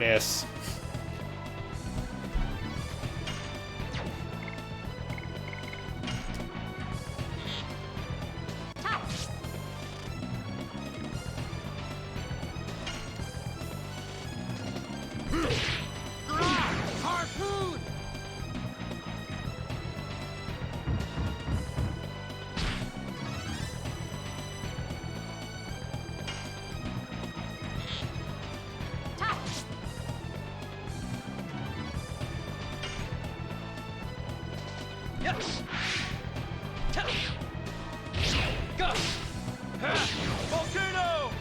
Miss. Harpoon! Yes! Go! Volcano!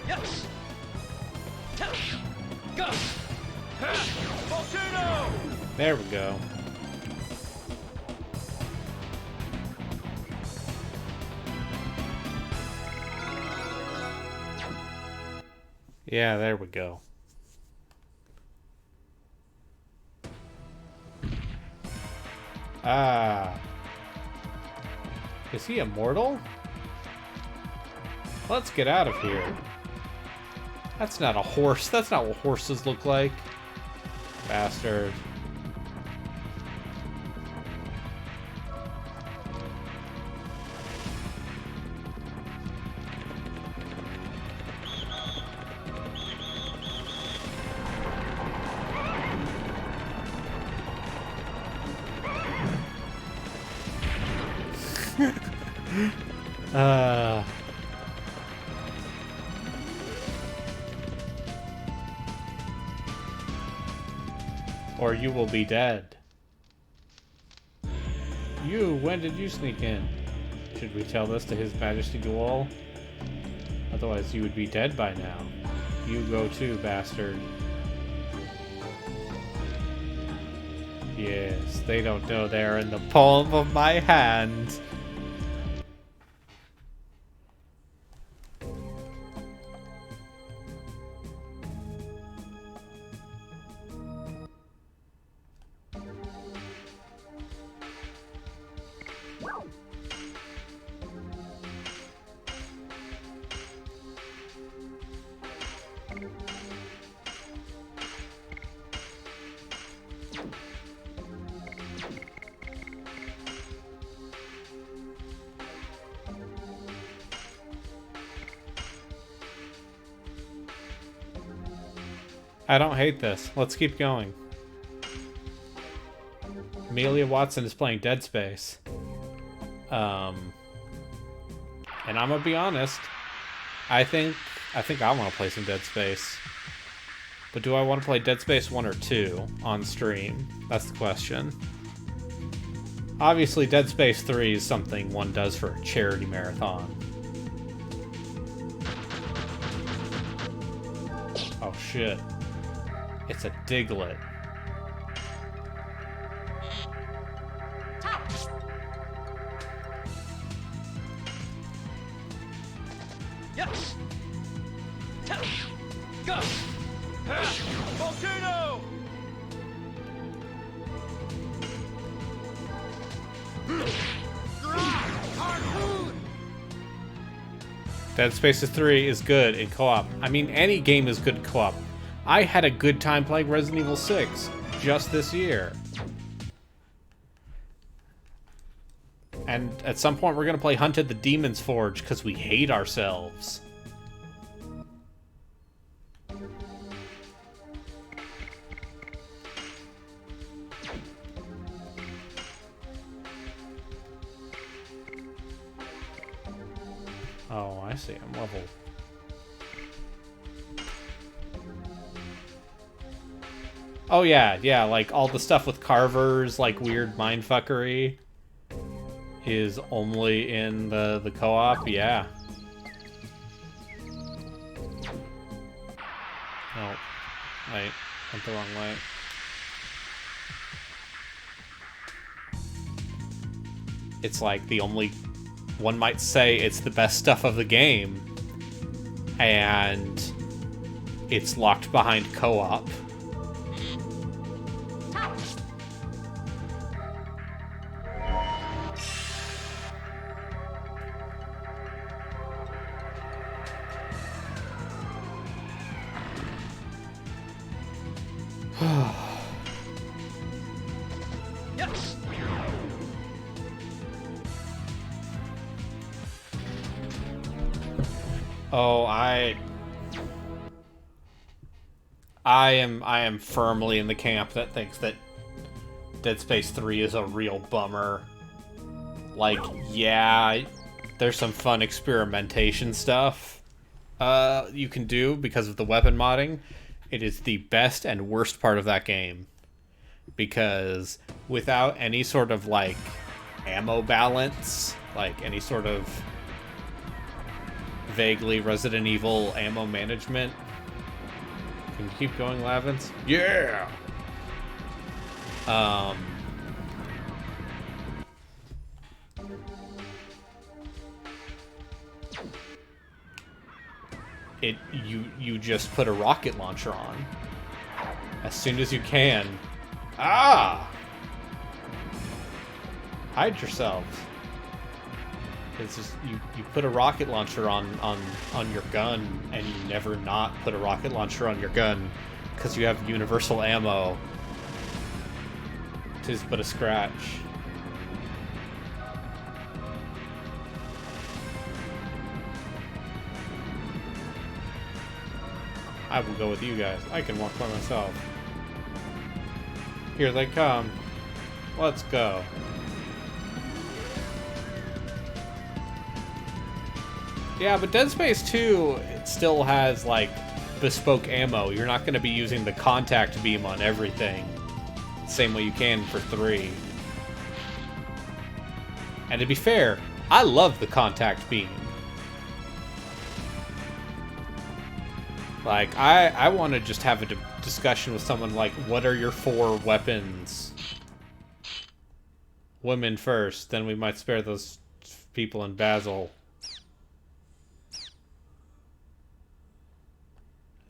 Yes! Yes! Go! Volcano! There we go. Yeah, there we go. Ah. Is he immortal? Let's get out of here. That's not a horse. That's not what horses look like. Bastard. Or you will be dead. You, when did you sneak in? Should we tell this to His Majesty Dual? Otherwise you would be dead by now. You go too, bastard. Yes, they don't know they're in the palm of my hand. I don't hate this. Let's keep going. Amelia Watson is playing Dead Space. And I'm gonna be honest. I think I want to play some Dead Space. But do I want to play Dead Space 1 or 2 on stream? That's the question. Obviously, Dead Space 3 is something one does for a charity marathon. Oh shit. It's a Diglett. Yes! Go! Volcano! Harpoon! Dead Space 3 is good in co-op. I mean, any game is good in co-op. I had a good time playing Resident Evil 6 just this year. And at some point we're going to play Hunt at the Demon's Forge because we hate ourselves. Oh, I see. I'm level. Oh yeah, yeah, like all the stuff with carvers, like weird mindfuckery is only in the co-op, yeah. Oh, I went the wrong way. It's like the only, one might say it's the best stuff of the game, and it's locked behind co-op. Yes. Oh, I am firmly in the camp that thinks that Dead Space 3 is a real bummer. Like, yeah, there's some fun experimentation stuff you can do because of the weapon modding. It is the best and worst part of that game. Because without any sort of, like, ammo balance, like any sort of vaguely Resident Evil ammo management. Can you keep going, Lavins? Yeah! You just put a rocket launcher on as soon as you can. Ah! Hide yourselves. It's just you put a rocket launcher on your gun, and you never not put a rocket launcher on your gun because you have universal ammo. 'Tis but a scratch. I will go with you guys. I can walk by myself. Here they come. Let's go. Yeah, but Dead Space 2, it still has, like, bespoke ammo. You're not going to be using the contact beam on everything. Same way you can for 3. And to be fair, I love the contact beam. Like, I want to just have a discussion with someone like, what are your 4 weapons? Women first, then we might spare those people in Basel.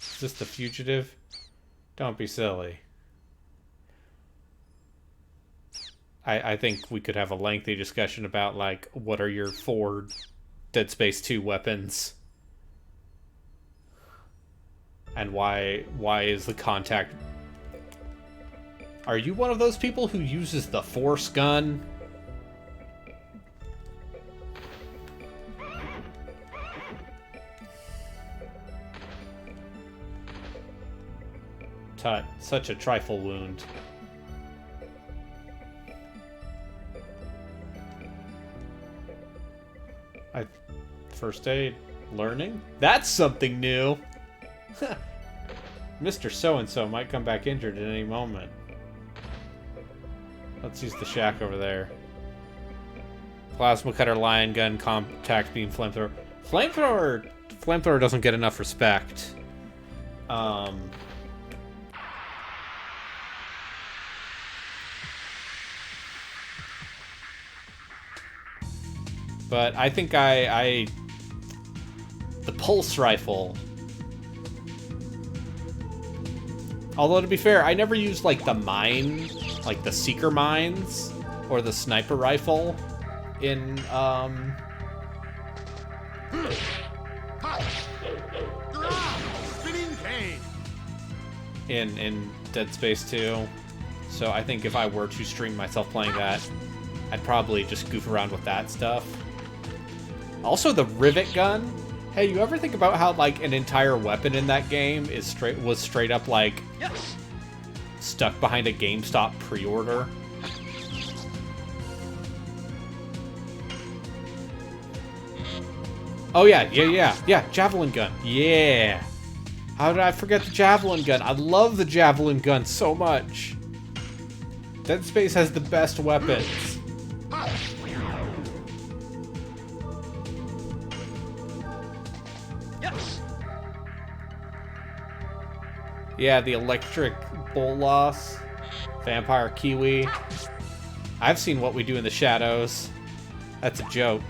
Is this the fugitive? Don't be silly. I think we could have a lengthy discussion about, like, what are your 4 Dead Space 2 weapons? And why is the contact... Are you one of those people who uses the Force gun? Tut, such a trifle wound. First aid. Learning? That's something new! Mr. So-and-so might come back injured at any moment. Let's use the shack over there. Plasma cutter, lion gun, contact beam, flamethrower. Flamethrower doesn't get enough respect. But I think the pulse rifle. Although, to be fair, I never used, like, the mine, like the seeker mines, or the sniper rifle in, in Dead Space 2. So I think if I were to stream myself playing that, I'd probably just goof around with that stuff. Also, the rivet gun. Hey, you ever think about how, like, an entire weapon in that game was straight up, like, Yes. stuck behind a GameStop pre-order? Oh yeah, javelin gun. Yeah. How did I forget the javelin gun? I love the javelin gun so much. Dead Space has the best weapons. Yes. Yeah, the electric bolt loss. Vampire Kiwi. I've seen What We Do in the Shadows. That's a joke.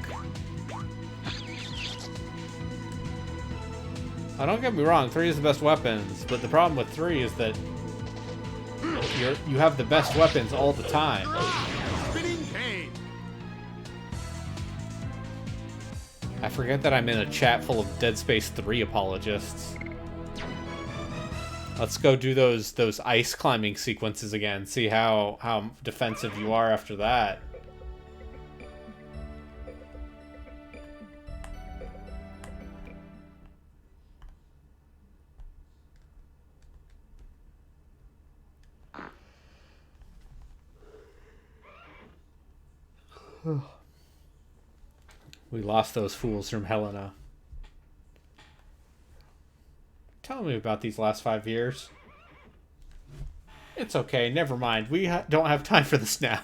Oh, don't get me wrong, 3 is the best weapons, but the problem with 3 is that you have the best weapons all the time. Spinning pain. I forget that I'm in a chat full of Dead Space 3 apologists. Let's go do those ice climbing sequences again. See how defensive you are after that. We lost those fools from Helena. Tell me about these last 5 years. It's okay, never mind. We don't have time for this now.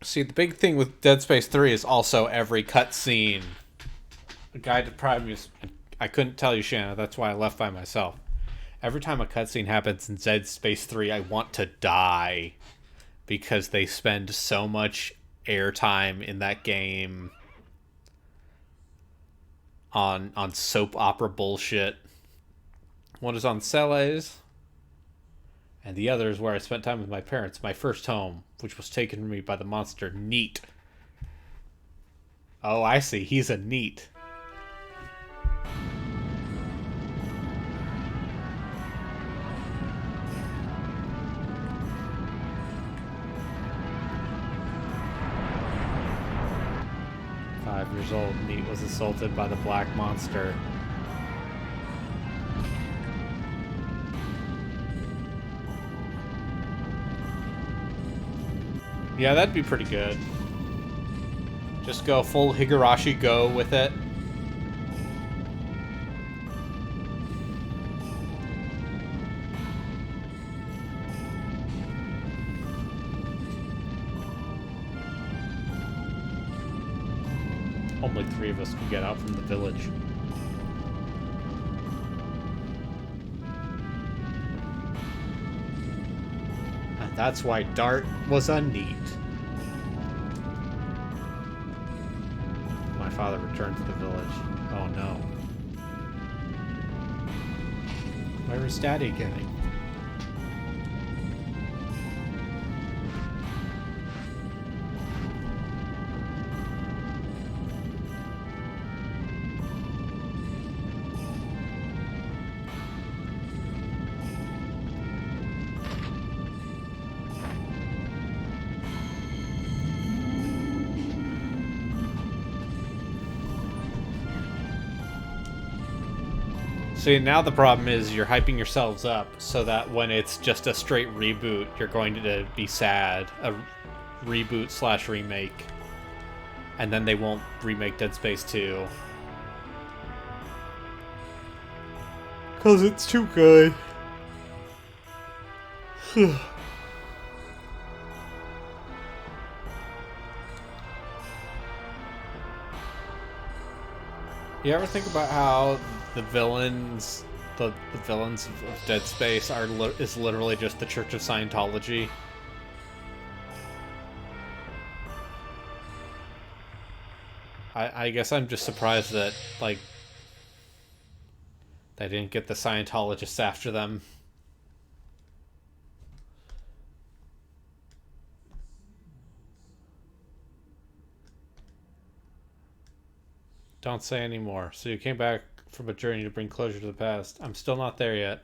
See, the big thing with Dead Space 3 is also every cutscene. A guide to Primus. I couldn't tell you, Shanna. That's why I left by myself. Every time a cutscene happens in Dead Space 3, I want to die. Because they spend so much airtime in that game on soap opera bullshit. One is on Celes, and the other is where I spent time with my parents, my first home, which was taken from me by the monster Neat. Oh, I see. He's a Neat. Years old, Neat was assaulted by the black monster. Yeah, that'd be pretty good. Just go full Higurashi Go with it. Only 3 of us can get out from the village. And that's why Dart was a Neat. My father returned to the village. Oh no. Where is Daddy getting? See, now the problem is you're hyping yourselves up so that when it's just a straight reboot, you're going to be sad. A reboot / remake. And then they won't remake Dead Space 2. Because it's too good. You ever think about how the villains of Dead Space is literally just the Church of Scientology? I guess I'm just surprised that, like, they didn't get the Scientologists after them. Don't say any more. So you came back from a journey to bring closure to the past. I'm still not there yet.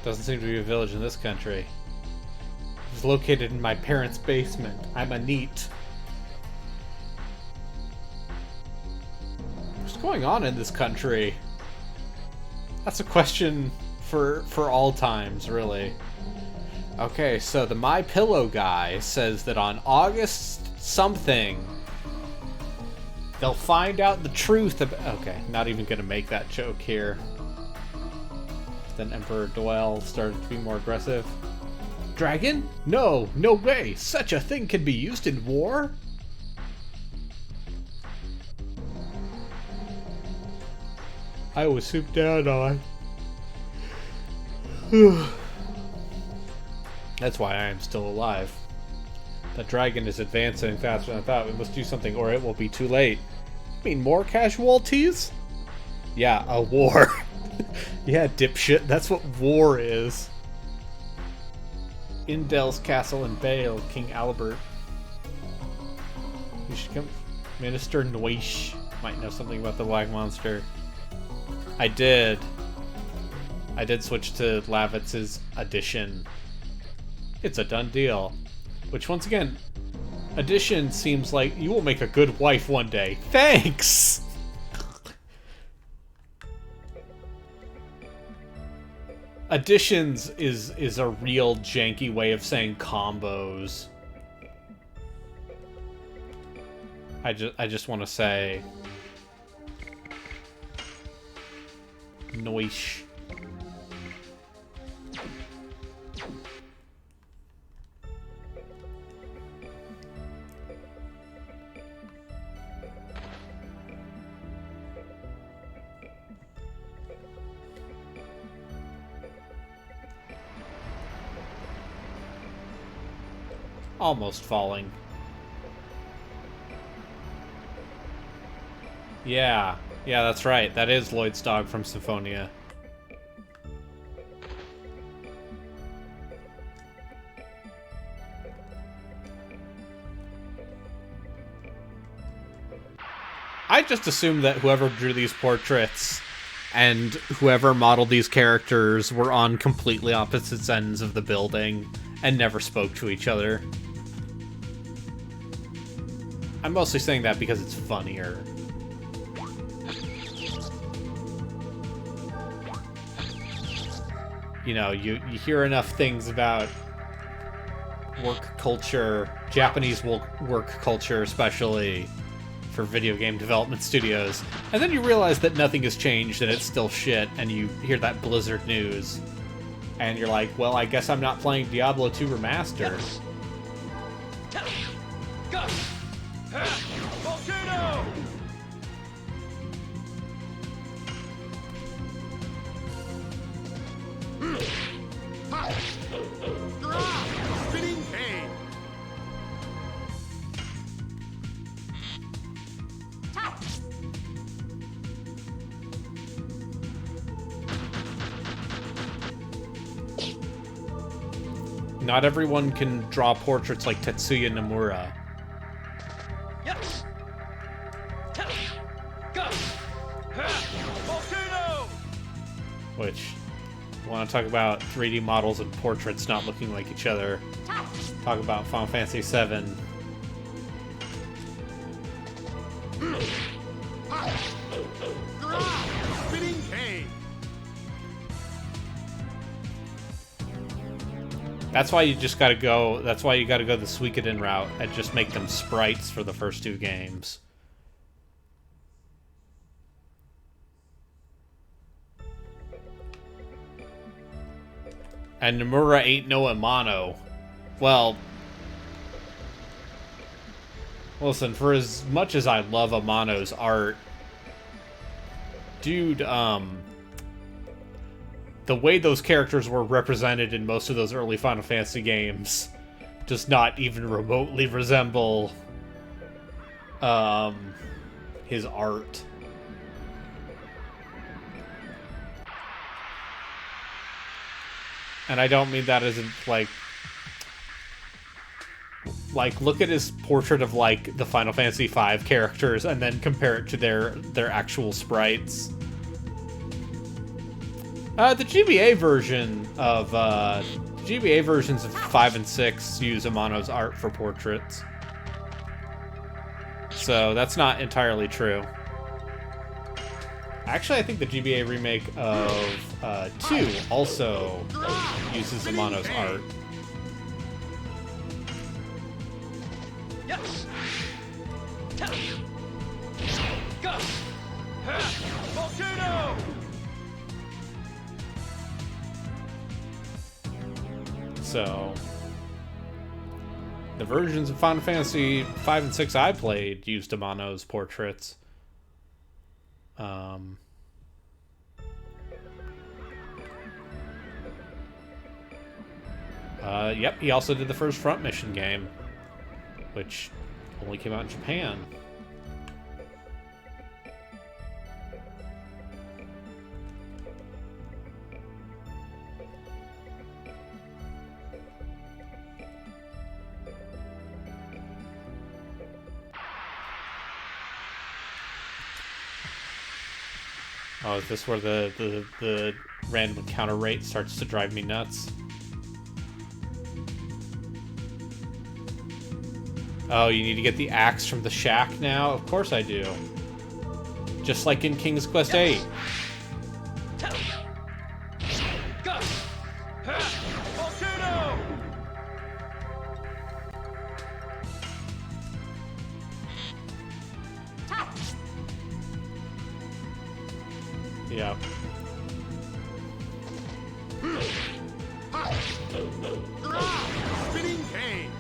Doesn't seem to be a village in this country. It's located in my parents' basement. I'm a Neat. What's going on in this country? That's a question for all times, really. Okay, so the My Pillow guy says that on August something, they'll find out the truth about... Okay, not even gonna make that joke here. Then Emperor Doyle started to be more aggressive. Dragon? No, no way! Such a thing can be used in war? I was swooped down on. That's why I am still alive. The dragon is advancing faster than I thought. We must do something or it will be too late. You mean more casualties? Yeah, a war. Yeah, dipshit, that's what war is. Indel's castle in Bale, King Albert. You should come. Minister Noish might know something about the Black Monster. I did. I did switch to Lavitz's edition. It's a done deal. Which, once again, edition seems like you will make a good wife one day. Thanks! Additions is a real janky way of saying combos. I just want to say noish. Almost falling. Yeah, that's right. That is Lloyd's dog from Symphonia. I just assumed that whoever drew these portraits and whoever modeled these characters were on completely opposite ends of the building and never spoke to each other. I'm mostly saying that because it's funnier. You know, you hear enough things about work culture, Japanese work culture especially, for video game development studios, and then you realize that nothing has changed and it's still shit, and you hear that Blizzard news, and you're like, well, I guess I'm not playing Diablo 2 Remastered. Go! Volcano! Spinning cane. Not everyone can draw portraits like Tetsuya Nomura. Yes! Go! Volcano! Which, want to talk about 3D models and portraits not looking like each other. Talk about Final Fantasy VII. Spinning cane. That's why you just gotta go. That's why you gotta go the Suikoden route and just make them sprites for the first two games. And Nomura ain't no Amano. Well, listen, for as much as I love Amano's art, dude, the way those characters were represented in most of those early Final Fantasy games does not even remotely resemble his art. And I don't mean that as in, like, look at his portrait of, like, the Final Fantasy V characters and then compare it to their actual sprites. The GBA version of, GBA versions of 5 and 6 use Amano's art for portraits. So that's not entirely true. Actually, I think the GBA remake of 2 also uses Amano's art. Yeah. Go. Volcano. So, the versions of Final Fantasy 5 and 6 I played used Amano's portraits. Yep, he also did the first Front Mission game, which only came out in Japan. Oh, is this where the random encounter rate starts to drive me nuts? Oh, you need to get the axe from the shack now? Of course I do. Just like in King's Quest VIII. Go. Volcano. Yep. Spinning cane.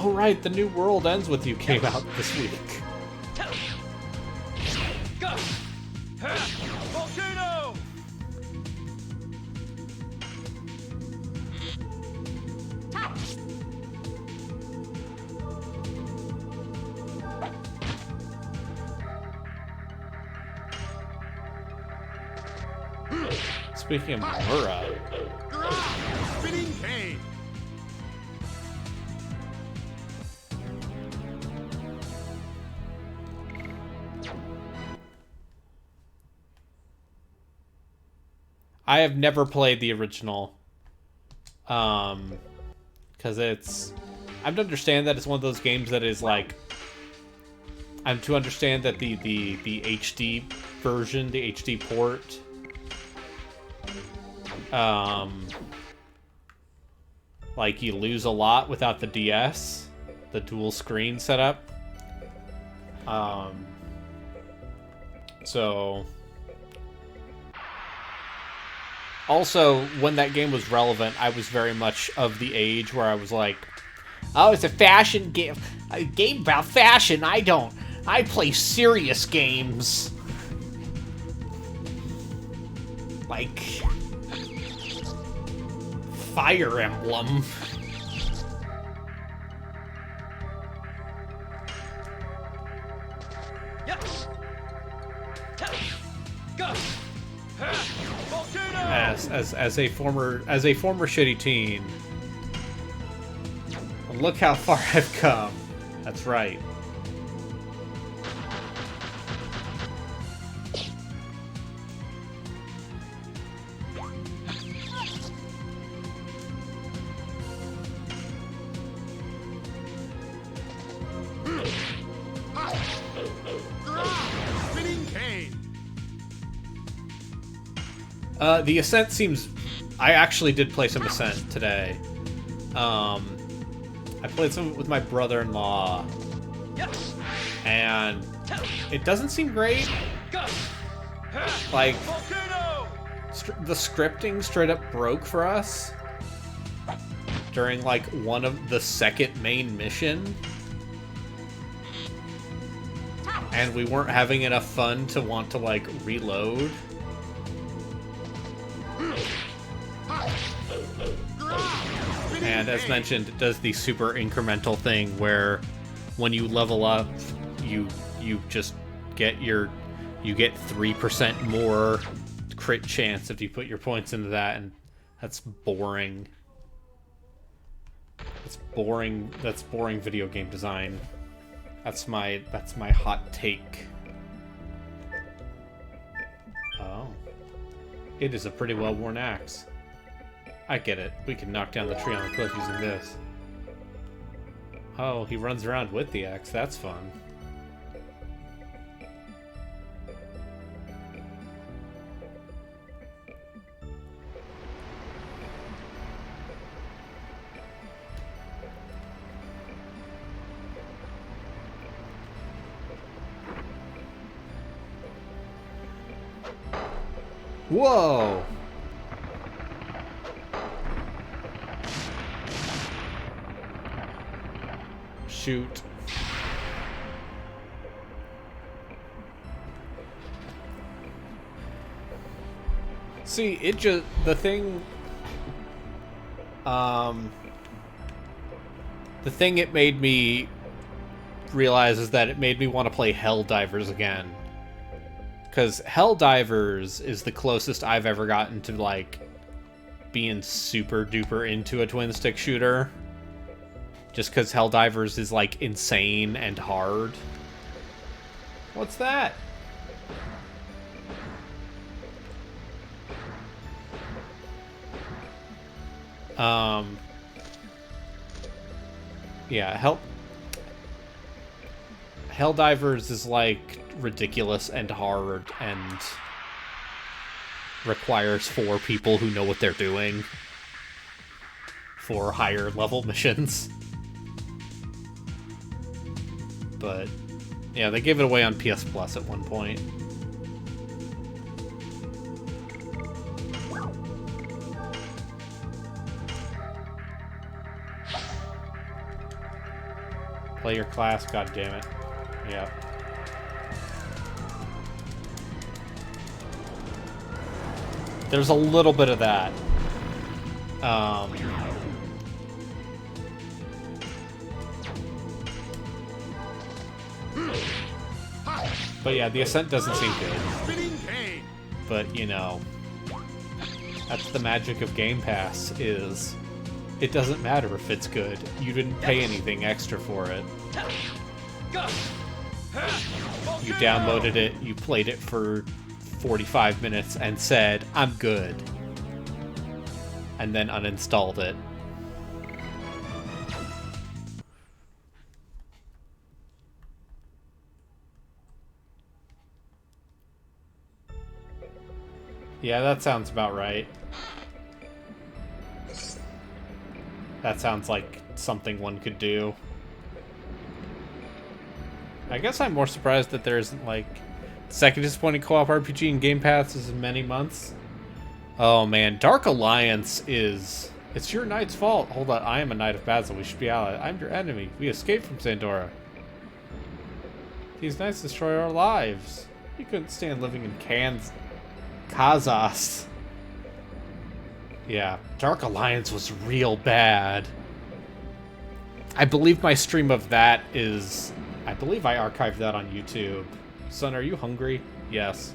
Oh right, the New World Ends With You came out this week. Go. Volcano. Speaking of Mura, Spinning cane. I have never played the original. Because I'm to understand that it's one of those games that is like, I'm to understand that the HD version, the HD port, like you lose a lot without the DS, the dual screen setup. So also, when that game was relevant, I was very much of the age where I was like, oh, it's a fashion game. A game about fashion. I play serious games. Like Fire Emblem. Yeah. Go. Volcano. As a former shitty teen. And look how far I've come. That's right. Spinning cane. The Ascent seems... I actually did play some Ascent today. I played some with my brother-in-law. And it doesn't seem great. Like, the scripting straight up broke for us during, like, one of the second main mission. And we weren't having enough fun to want to, like, reload. And as mentioned, it does the super incremental thing where when you level up, you just get you get 3% more crit chance if you put your points into that, and that's boring. That's boring video game design. That's my hot take. Oh. It is a pretty well-worn axe. I get it. We can knock down the tree on the cliff using this. Oh, he runs around with the axe. That's fun. Whoa! Shoot. See, it just... The thing it made me realize is that it made me want to play Helldivers again. Because Helldivers is the closest I've ever gotten to, like, being super duper into a twin-stick shooter. Just because Helldivers is, like, insane and hard. What's that? Yeah, Helldivers is, like, ridiculous and hard and requires 4 people who know what they're doing for higher level missions. But, yeah, they gave it away on PS Plus at one point. Play your class, goddammit. Yeah. There's a little bit of that. But yeah, the Ascent doesn't seem good. Spinning cane. But, you know, that's the magic of Game Pass, is it doesn't matter if it's good. You didn't pay anything extra for it. You downloaded it, you played it for 45 minutes and said, I'm good. And then uninstalled it. Yeah, that sounds about right. That sounds like something one could do. I guess I'm more surprised that there isn't, like, second disappointing co-op RPG in Game Pass in many months. Oh man, Dark Alliance is... It's your knight's fault. Hold on, I am a knight of Basil. We should be allied. I'm your enemy. We escaped from Sandora. These knights destroy our lives. You couldn't stand living in Kazas. Yeah, Dark Alliance was real bad. I believe my stream of that is... I believe I archived that on YouTube. Son, are you hungry? Yes.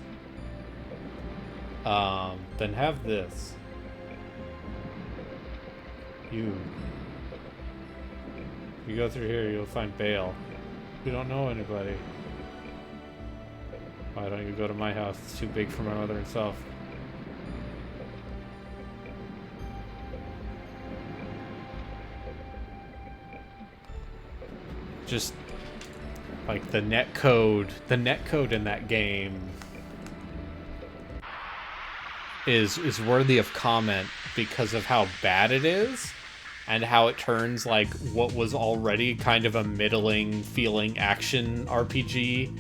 Then have this. You go through here, you'll find Bale. We don't know anybody. Why don't you go to my house? It's too big for my mother herself. Just like the netcode in that game is worthy of comment because of how bad it is and how it turns like what was already kind of a middling feeling action RPG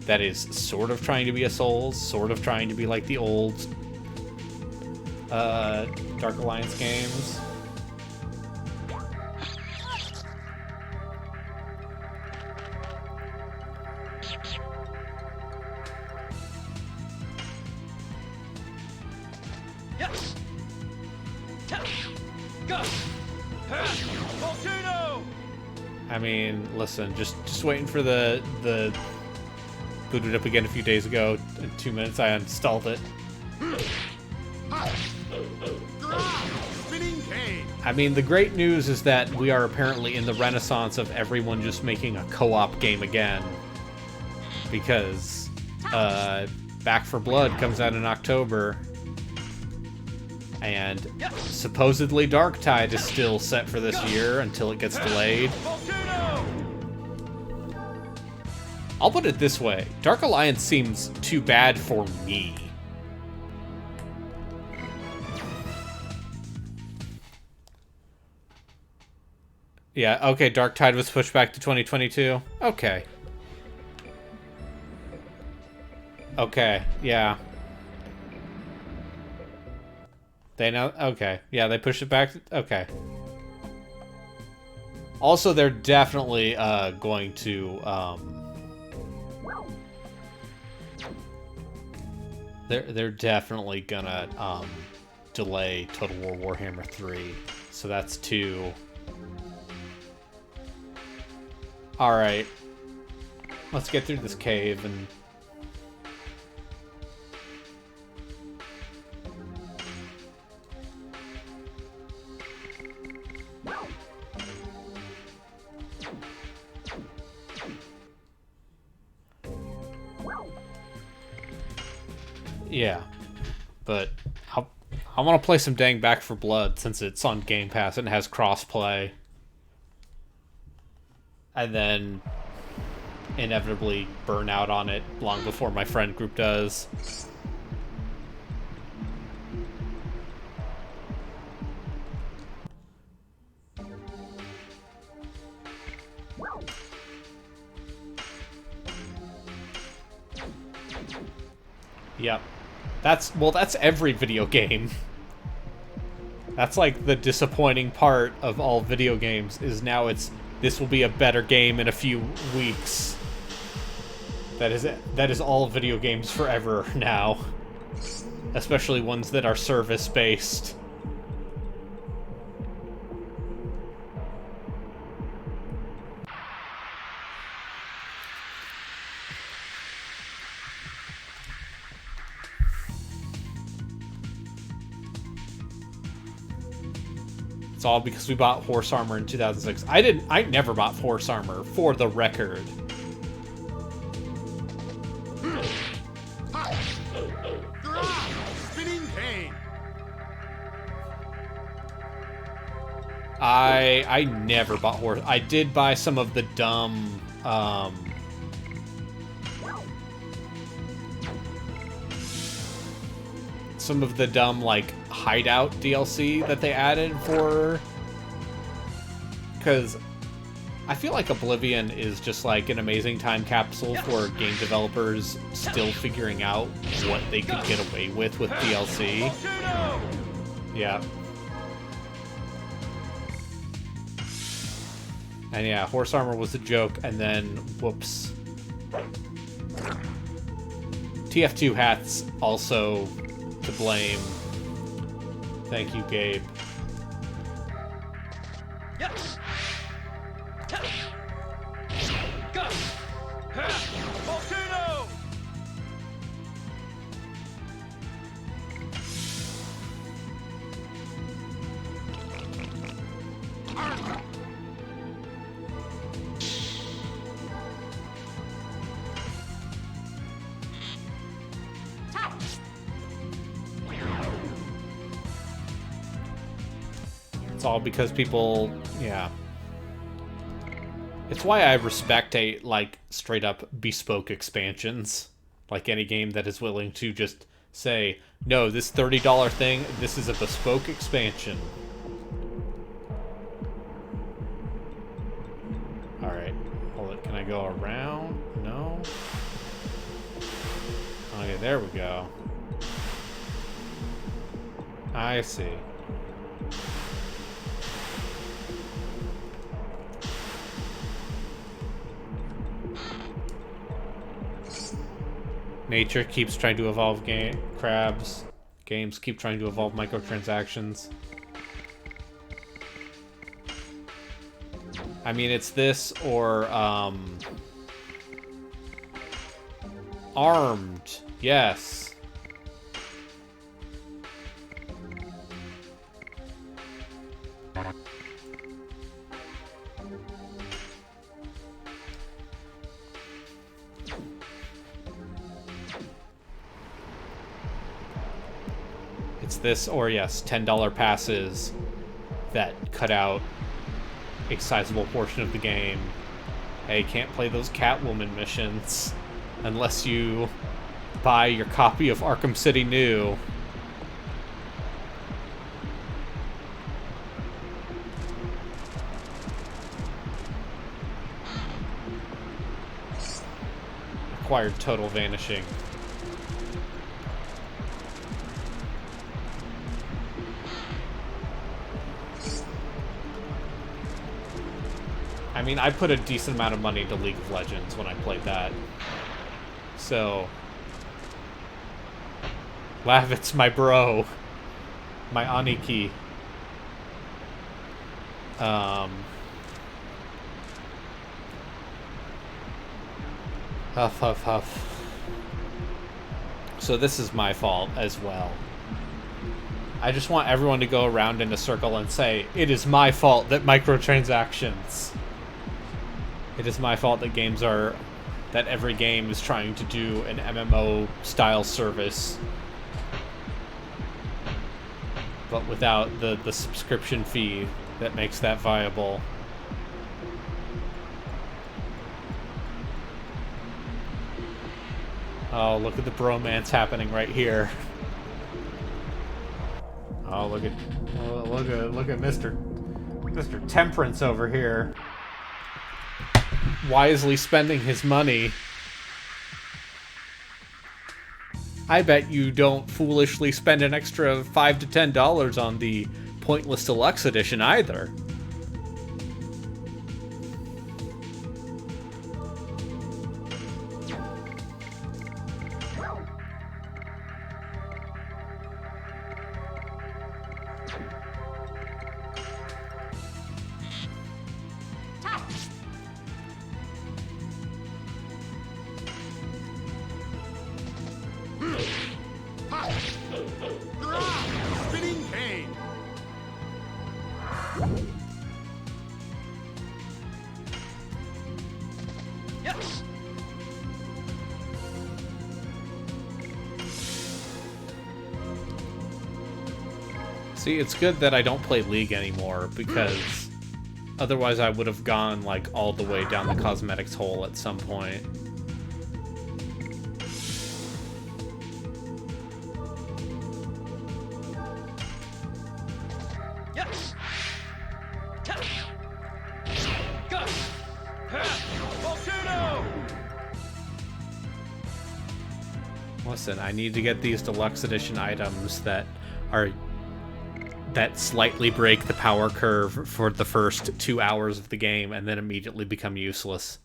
that is sort of trying to be a Souls, sort of trying to be like the old Dark Alliance games. I mean, listen, just waiting for the booted up again a few days ago. In 2 minutes, I uninstalled it. Spinning cane. I mean, the great news is that we are apparently in the renaissance of everyone just making a co-op game again. Because Back 4 Blood comes out in October. And supposedly Darktide is still set for this year until it gets delayed. I'll put it this way. Dark Alliance seems too bad for me. Yeah, okay, Darktide was pushed back to 2022. Okay. Okay, yeah. They now... Okay. Yeah, they pushed it back. Okay. Also, they're definitely going to... They're definitely gonna delay Total War Warhammer 3. So that's 2. Alright. Let's get through this cave and... Yeah, but I want to play some dang Back for Blood since it's on Game Pass and has crossplay. And then inevitably burn out on it long before my friend group does. Yep. That's every video game. That's like the disappointing part of all video games is now this will be a better game in a few weeks. That is all video games forever now. Especially ones that are service-based. It's all because we bought Horse Armor in 2006. I never bought Horse Armor, for the record. Spinning cane. I never bought Horse. I did buy some of the dumb like hideout DLC that they added for, because I feel like Oblivion is just like an amazing time capsule for game developers still figuring out what they could get away with DLC. Yeah. And yeah, Horse Armor was a joke, and then whoops. TF2 hats also to blame. Thank you, Gabe. Yes. Go. Volcano. It's all because people, yeah. It's why I respect like straight up bespoke expansions. Like any game that is willing to just say, no, this $30 thing, this is a bespoke expansion. Alright, hold it. Can I go around? No? Okay, there we go. I see. Nature keeps trying to evolve crabs. Games keep trying to evolve microtransactions. I mean, it's this or, Armed. Yes. It's this or, yes, $10 passes that cut out a sizable portion of the game. Hey, can't play those Catwoman missions unless you buy your copy of Arkham City New. Acquired total vanishing. I mean, I put a decent amount of money into League of Legends when I played that. So... Lavitz, my bro. My Aniki. Huff, huff, huff. So this is my fault as well. I just want everyone to go around in a circle and say, it is my fault that microtransactions. It is my fault that that every game is trying to do an MMO style service. But without the subscription fee that makes that viable. Oh, look at the bromance happening right here. Oh, look at Mr. Temperance over here. Wisely spending his money. I bet you don't foolishly spend an extra $5 to $10 on the Pointless Deluxe Edition either. Spinning cane. Yes. See, it's good that I don't play League anymore, because otherwise I would have gone, like, all the way down the cosmetics hole at some point. Yes. Go. Volcano. Listen, I need to get these deluxe edition items that slightly break the power curve for the first 2 hours of the game and then immediately become useless.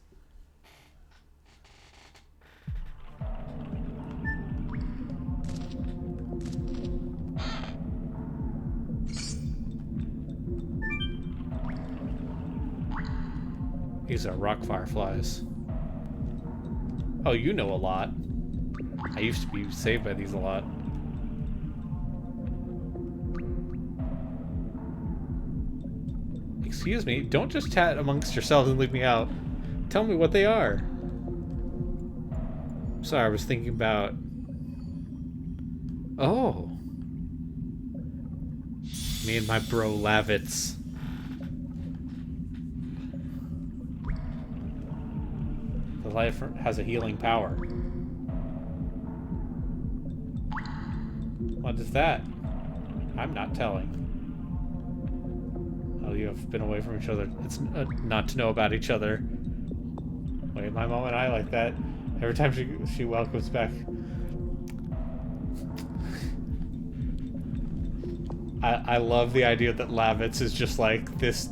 These are rock fireflies. Oh, you know a lot. I used to be saved by these a lot. Excuse me, don't just chat amongst yourselves and leave me out. Tell me what they are. Sorry, I was thinking about... Oh. Me and my bro Lavitz. The life has a healing power. What is that? I'm not telling. Oh, you have been away from each other. It's not to know about each other. Wait, my mom and I like that. Every time she welcomes back. I love the idea that Lavitz is just like this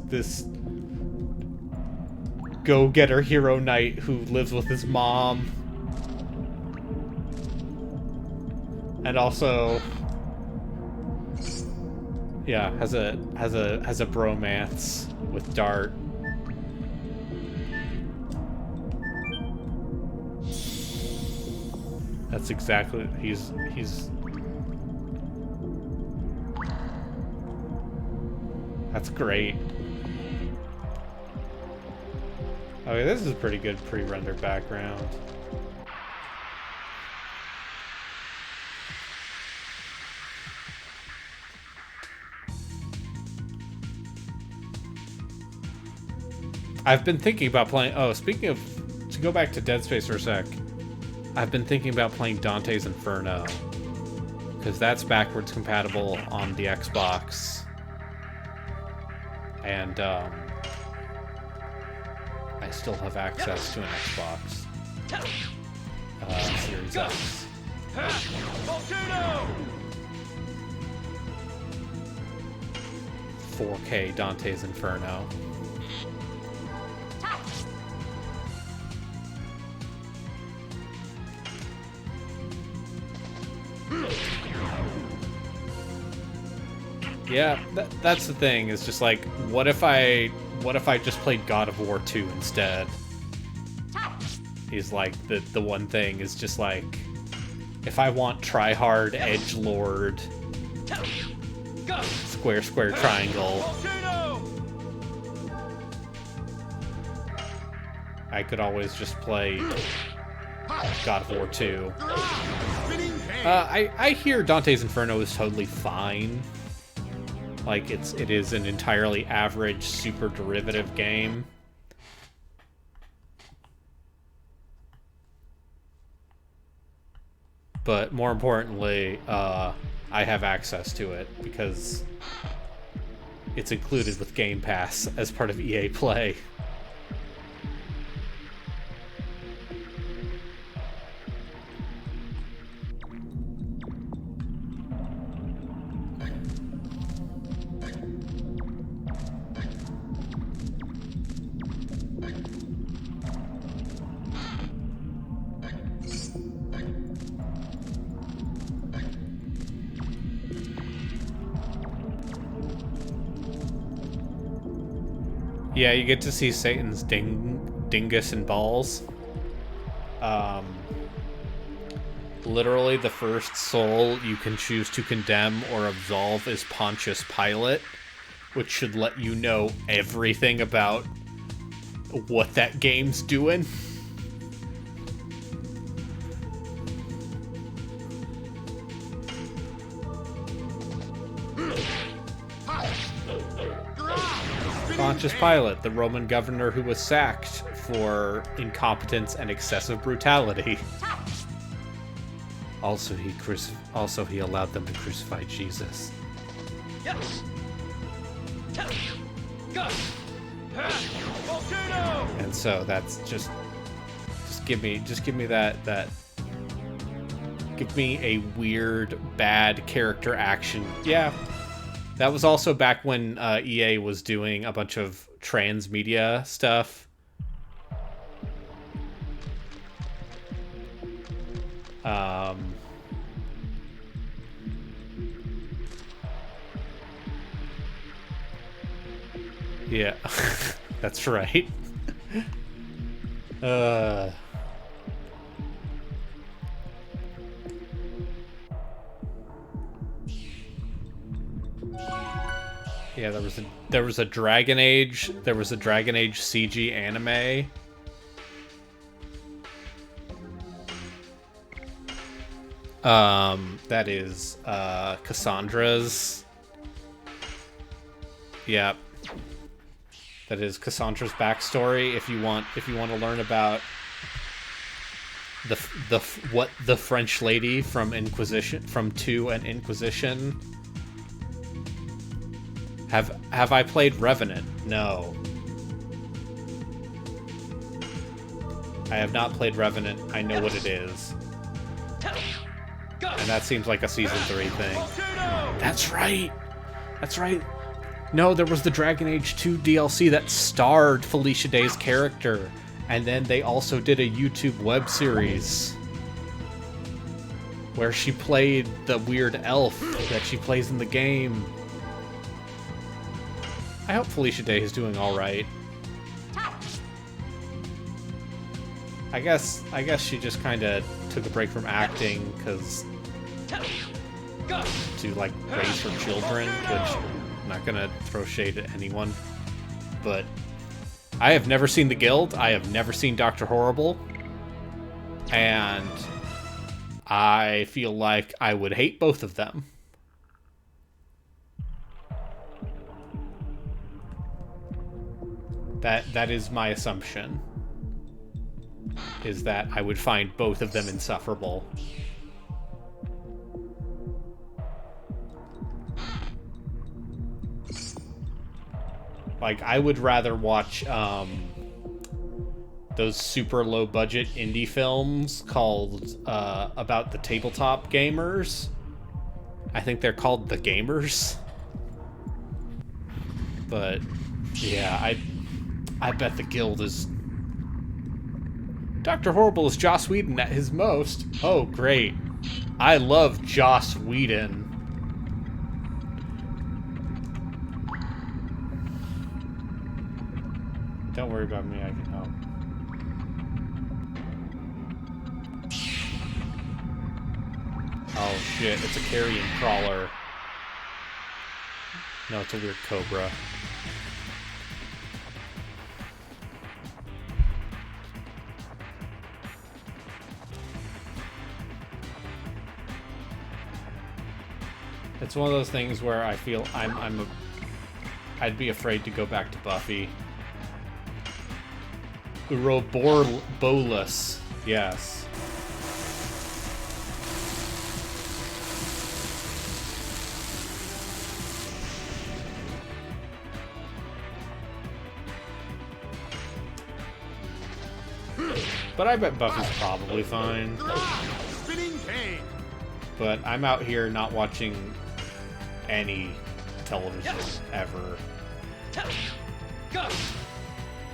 go-getter hero knight who lives with his mom. And also, yeah, has a bromance with Dart. That's exactly he's that's great. Okay, this is a pretty good pre-rendered background. I've been thinking about playing... Oh, speaking of... To go back to Dead Space for a sec. I've been thinking about playing Dante's Inferno. Because that's backwards compatible on the Xbox. And, I still have access to an Xbox. Series X. Volcano. 4K Dante's Inferno. Yeah, that's the thing. Is just like, what if I just played God of War 2 instead? Is like the one thing is just like, if I want tryhard edgelord square triangle, I could always just play God of War 2. I hear Dante's Inferno is totally fine. Like, it is an entirely average, super derivative game. But more importantly, I have access to it because it's included with Game Pass as part of EA Play. Yeah, you get to see Satan's dingus and balls. Literally, the first soul you can choose to condemn or absolve is Pontius Pilate, which should let you know everything about what that game's doing. Pontius Pilate, the Roman governor who was sacked for incompetence and excessive brutality. Also, he allowed them to crucify Jesus. Yes. And so that's just give me that. Give me a weird, bad character action. Yeah. That was also back when EA was doing a bunch of transmedia stuff. Yeah, that's right. Yeah, there was a Dragon Age CG anime. That is Cassandra's. Yeah. That is Cassandra's backstory. If you want to learn about what the French lady from 2 and Inquisition. Have I played Revenant? No. I have not played Revenant. I know what it is. And that seems like a Season 3 thing. That's right! That's right. No, there was the Dragon Age 2 DLC that starred Felicia Day's character. And then they also did a YouTube web series where she played the weird elf that she plays in the game. I hope Felicia Day is doing alright. I guess she just kind of took a break from acting because to like raise her children, which I'm not gonna throw shade at anyone, but I have never seen The Guild. I have never seen Dr. Horrible, and I feel like I would hate both of them. That is my assumption. Is that I would find both of them insufferable. Like, I would rather watch those super low budget indie films called about the tabletop gamers. I think they're called The Gamers. But yeah, I bet The Guild is... Dr. Horrible is Joss Whedon at his most. Oh, great. I love Joss Whedon. Don't worry about me, I can help. Oh shit, it's a carrion crawler. No, it's a weird cobra. It's one of those things where I feel I'd be afraid to go back to Buffy. Ouroboros, yes. But I bet Buffy's probably fine. Spinning cane. But I'm out here not watching any television ever. Go.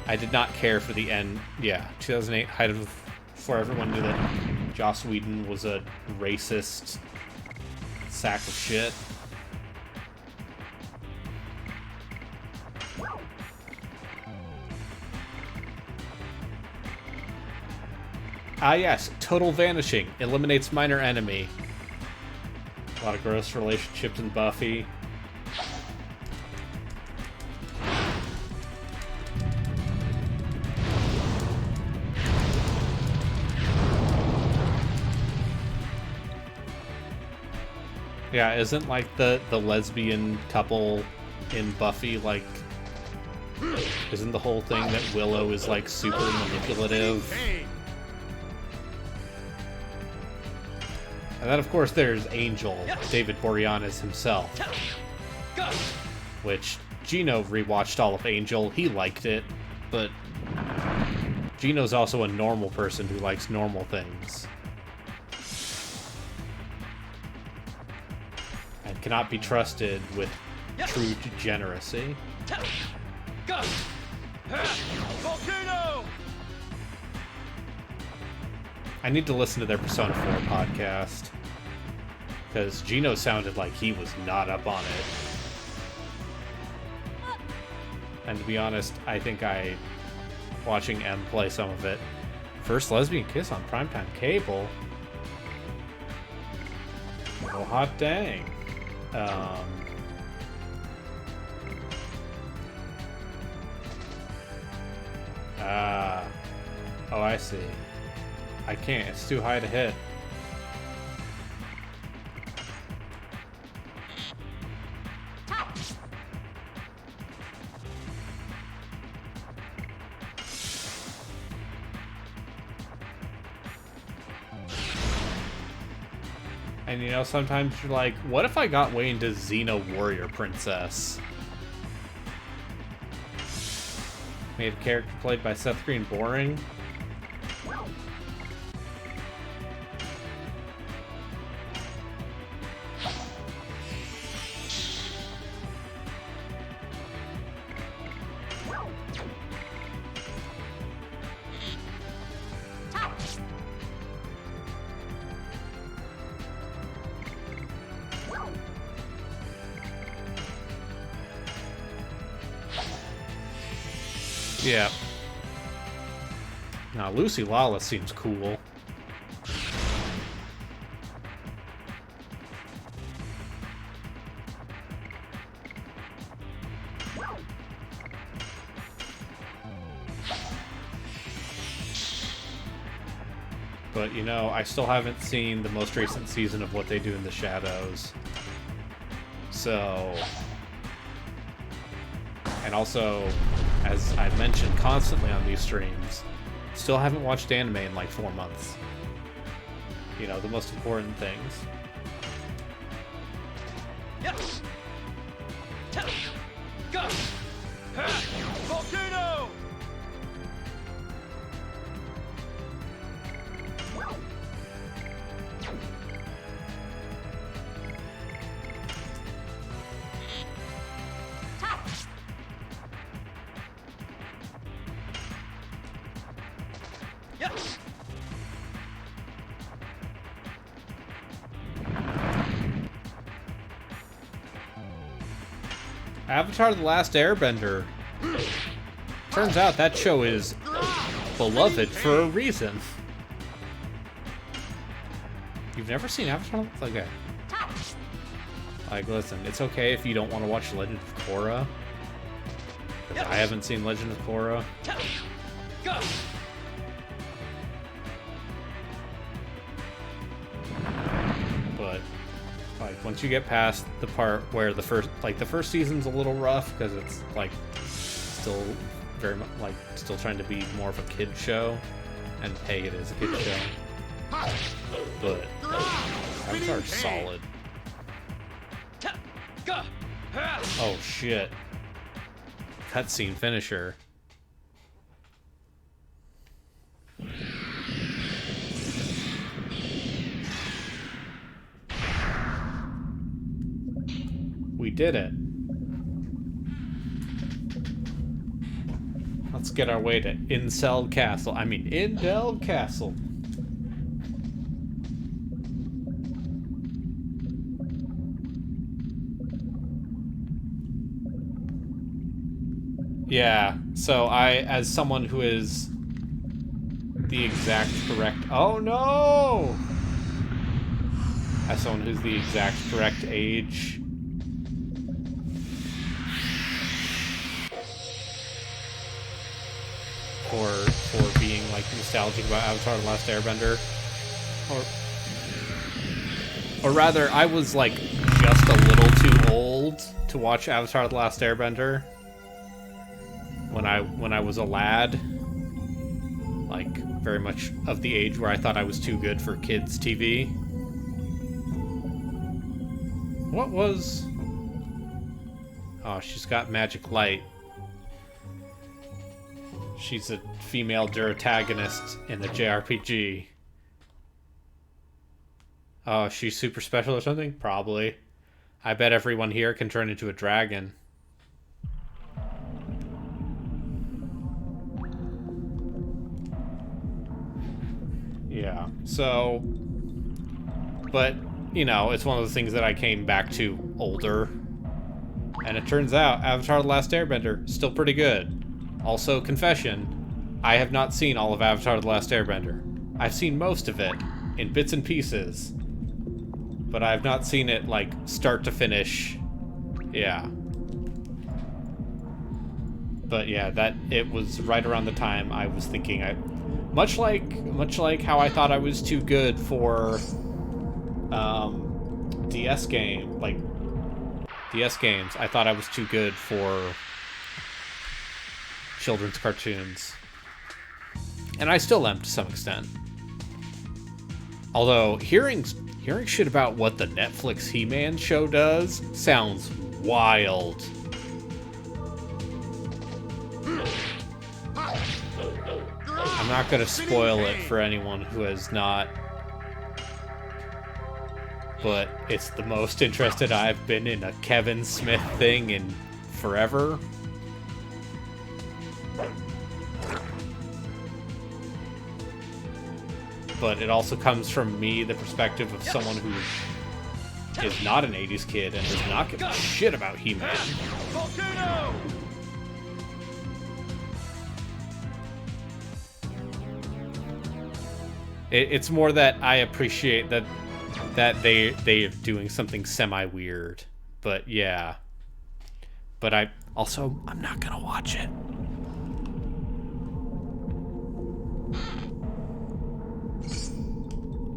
I did not care for the end. Yeah, 2008, height of before everyone knew that Joss Whedon was a racist sack of shit. Ah yes, total vanishing. Eliminates minor enemy. A lot of gross relationships in Buffy. Yeah, isn't like the lesbian couple in Buffy like... Isn't the whole thing that Willow is like super manipulative? And then, of course, there's Angel, David Boreanaz himself. Which, Gino rewatched all of Angel. He liked it, but Gino's also a normal person who likes normal things. And cannot be trusted with true degeneracy. Volcano. I need to listen to their Persona 4 podcast. Because Gino sounded like he was not up on it. And to be honest, I think watching M play some of it. First lesbian kiss on primetime cable? Oh, hot dang. Oh, I see. I can't, it's too high to hit. And you know, sometimes you're like, what if I got way into Xena Warrior Princess? Made a character played by Seth Green boring? Yeah. Now, Lucy Lawless seems cool. But, you know, I still haven't seen the most recent season of What They Do in the Shadows. So... And also, as I've mentioned constantly on these streams, still haven't watched anime in like 4 months. You know, the most important things. Yes. Go. Volcano. Yes. Avatar: The Last Airbender. Turns out that show is beloved for a reason. You've never seen Avatar? Okay. Like, listen, it's okay if you don't want to watch Legend of Korra. 'Cause I haven't seen Legend of Korra. Go. But like once you get past the part where the first season's a little rough because it's like still very much like still trying to be more of a kid show, and hey, it is a kid show. But Avatar's solid. Go. Oh shit. Cutscene finisher. We did it. Let's get our way to Incel Castle. I mean, Indel Castle. Yeah, so as someone who is the exact correct... Oh no! As someone who's the exact correct age... For being, like, nostalgic about Avatar: The Last Airbender. Or rather, I was, like, just a little too old to watch Avatar: The Last Airbender. When I was a lad, like very much of the age where I thought I was too good for kids TV. What was... Oh, she's got magic light. She's a female protagonist in a JRPG. Oh, she's super special or something? Probably. I bet everyone here can turn into a dragon. Yeah, so, but, you know, it's one of the things that I came back to older, and it turns out Avatar: The Last Airbender, still pretty good. Also, confession, I have not seen all of Avatar: The Last Airbender. I've seen most of it, in bits and pieces, but I have not seen it, like, start to finish. Yeah. But yeah, it was right around the time I was thinking much like how I thought I was too good for DS games, I thought I was too good for children's cartoons. And I still am to some extent. Although hearing shit about what the Netflix He-Man show does sounds wild. I'm not gonna spoil it for anyone who has not, but it's the most interested I've been in a Kevin Smith thing in forever. But it also comes from me, the perspective of someone who is not an 80s kid and does not give a shit about He-Man. Volcano! It's more that I appreciate that they're doing something semi-weird. But yeah. But I'm not gonna watch it.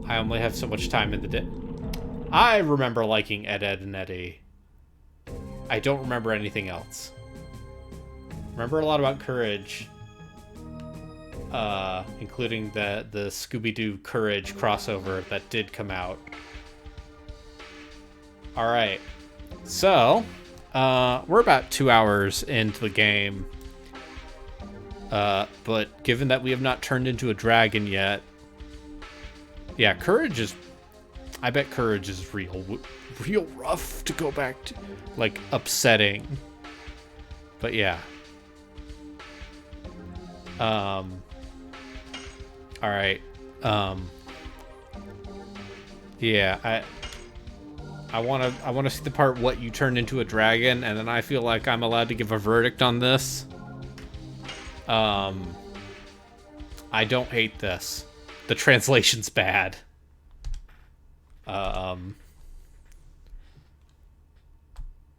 I only have so much time in the day. I remember liking Ed, Edd and Eddy. I don't remember anything else. Remember a lot about Courage. Including the Scooby-Doo Courage crossover that did come out. Alright. So, we're about 2 hours into the game. But given that we have not turned into a dragon yet, yeah, Courage is... I bet Courage is real rough to go back to. Like, upsetting. But yeah. Alright. Yeah, I wanna see the part what you turn into a dragon, and then I feel like I'm allowed to give a verdict on this. I don't hate this. The translation's bad.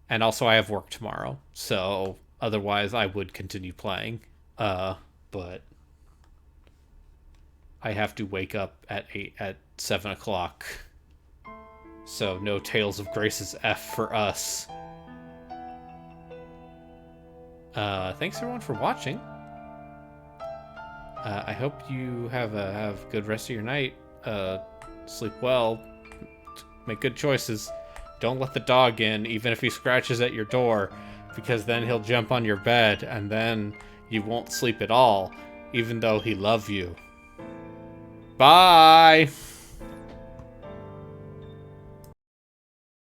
And also I have work tomorrow, so otherwise I would continue playing. But I have to wake up at 7 o'clock. So no Tales of Grace's F for us. Thanks everyone for watching. I hope you have a good rest of your night. Sleep well. Make good choices. Don't let the dog in, even if he scratches at your door, because then he'll jump on your bed, and then you won't sleep at all, even though he loves you. Bye!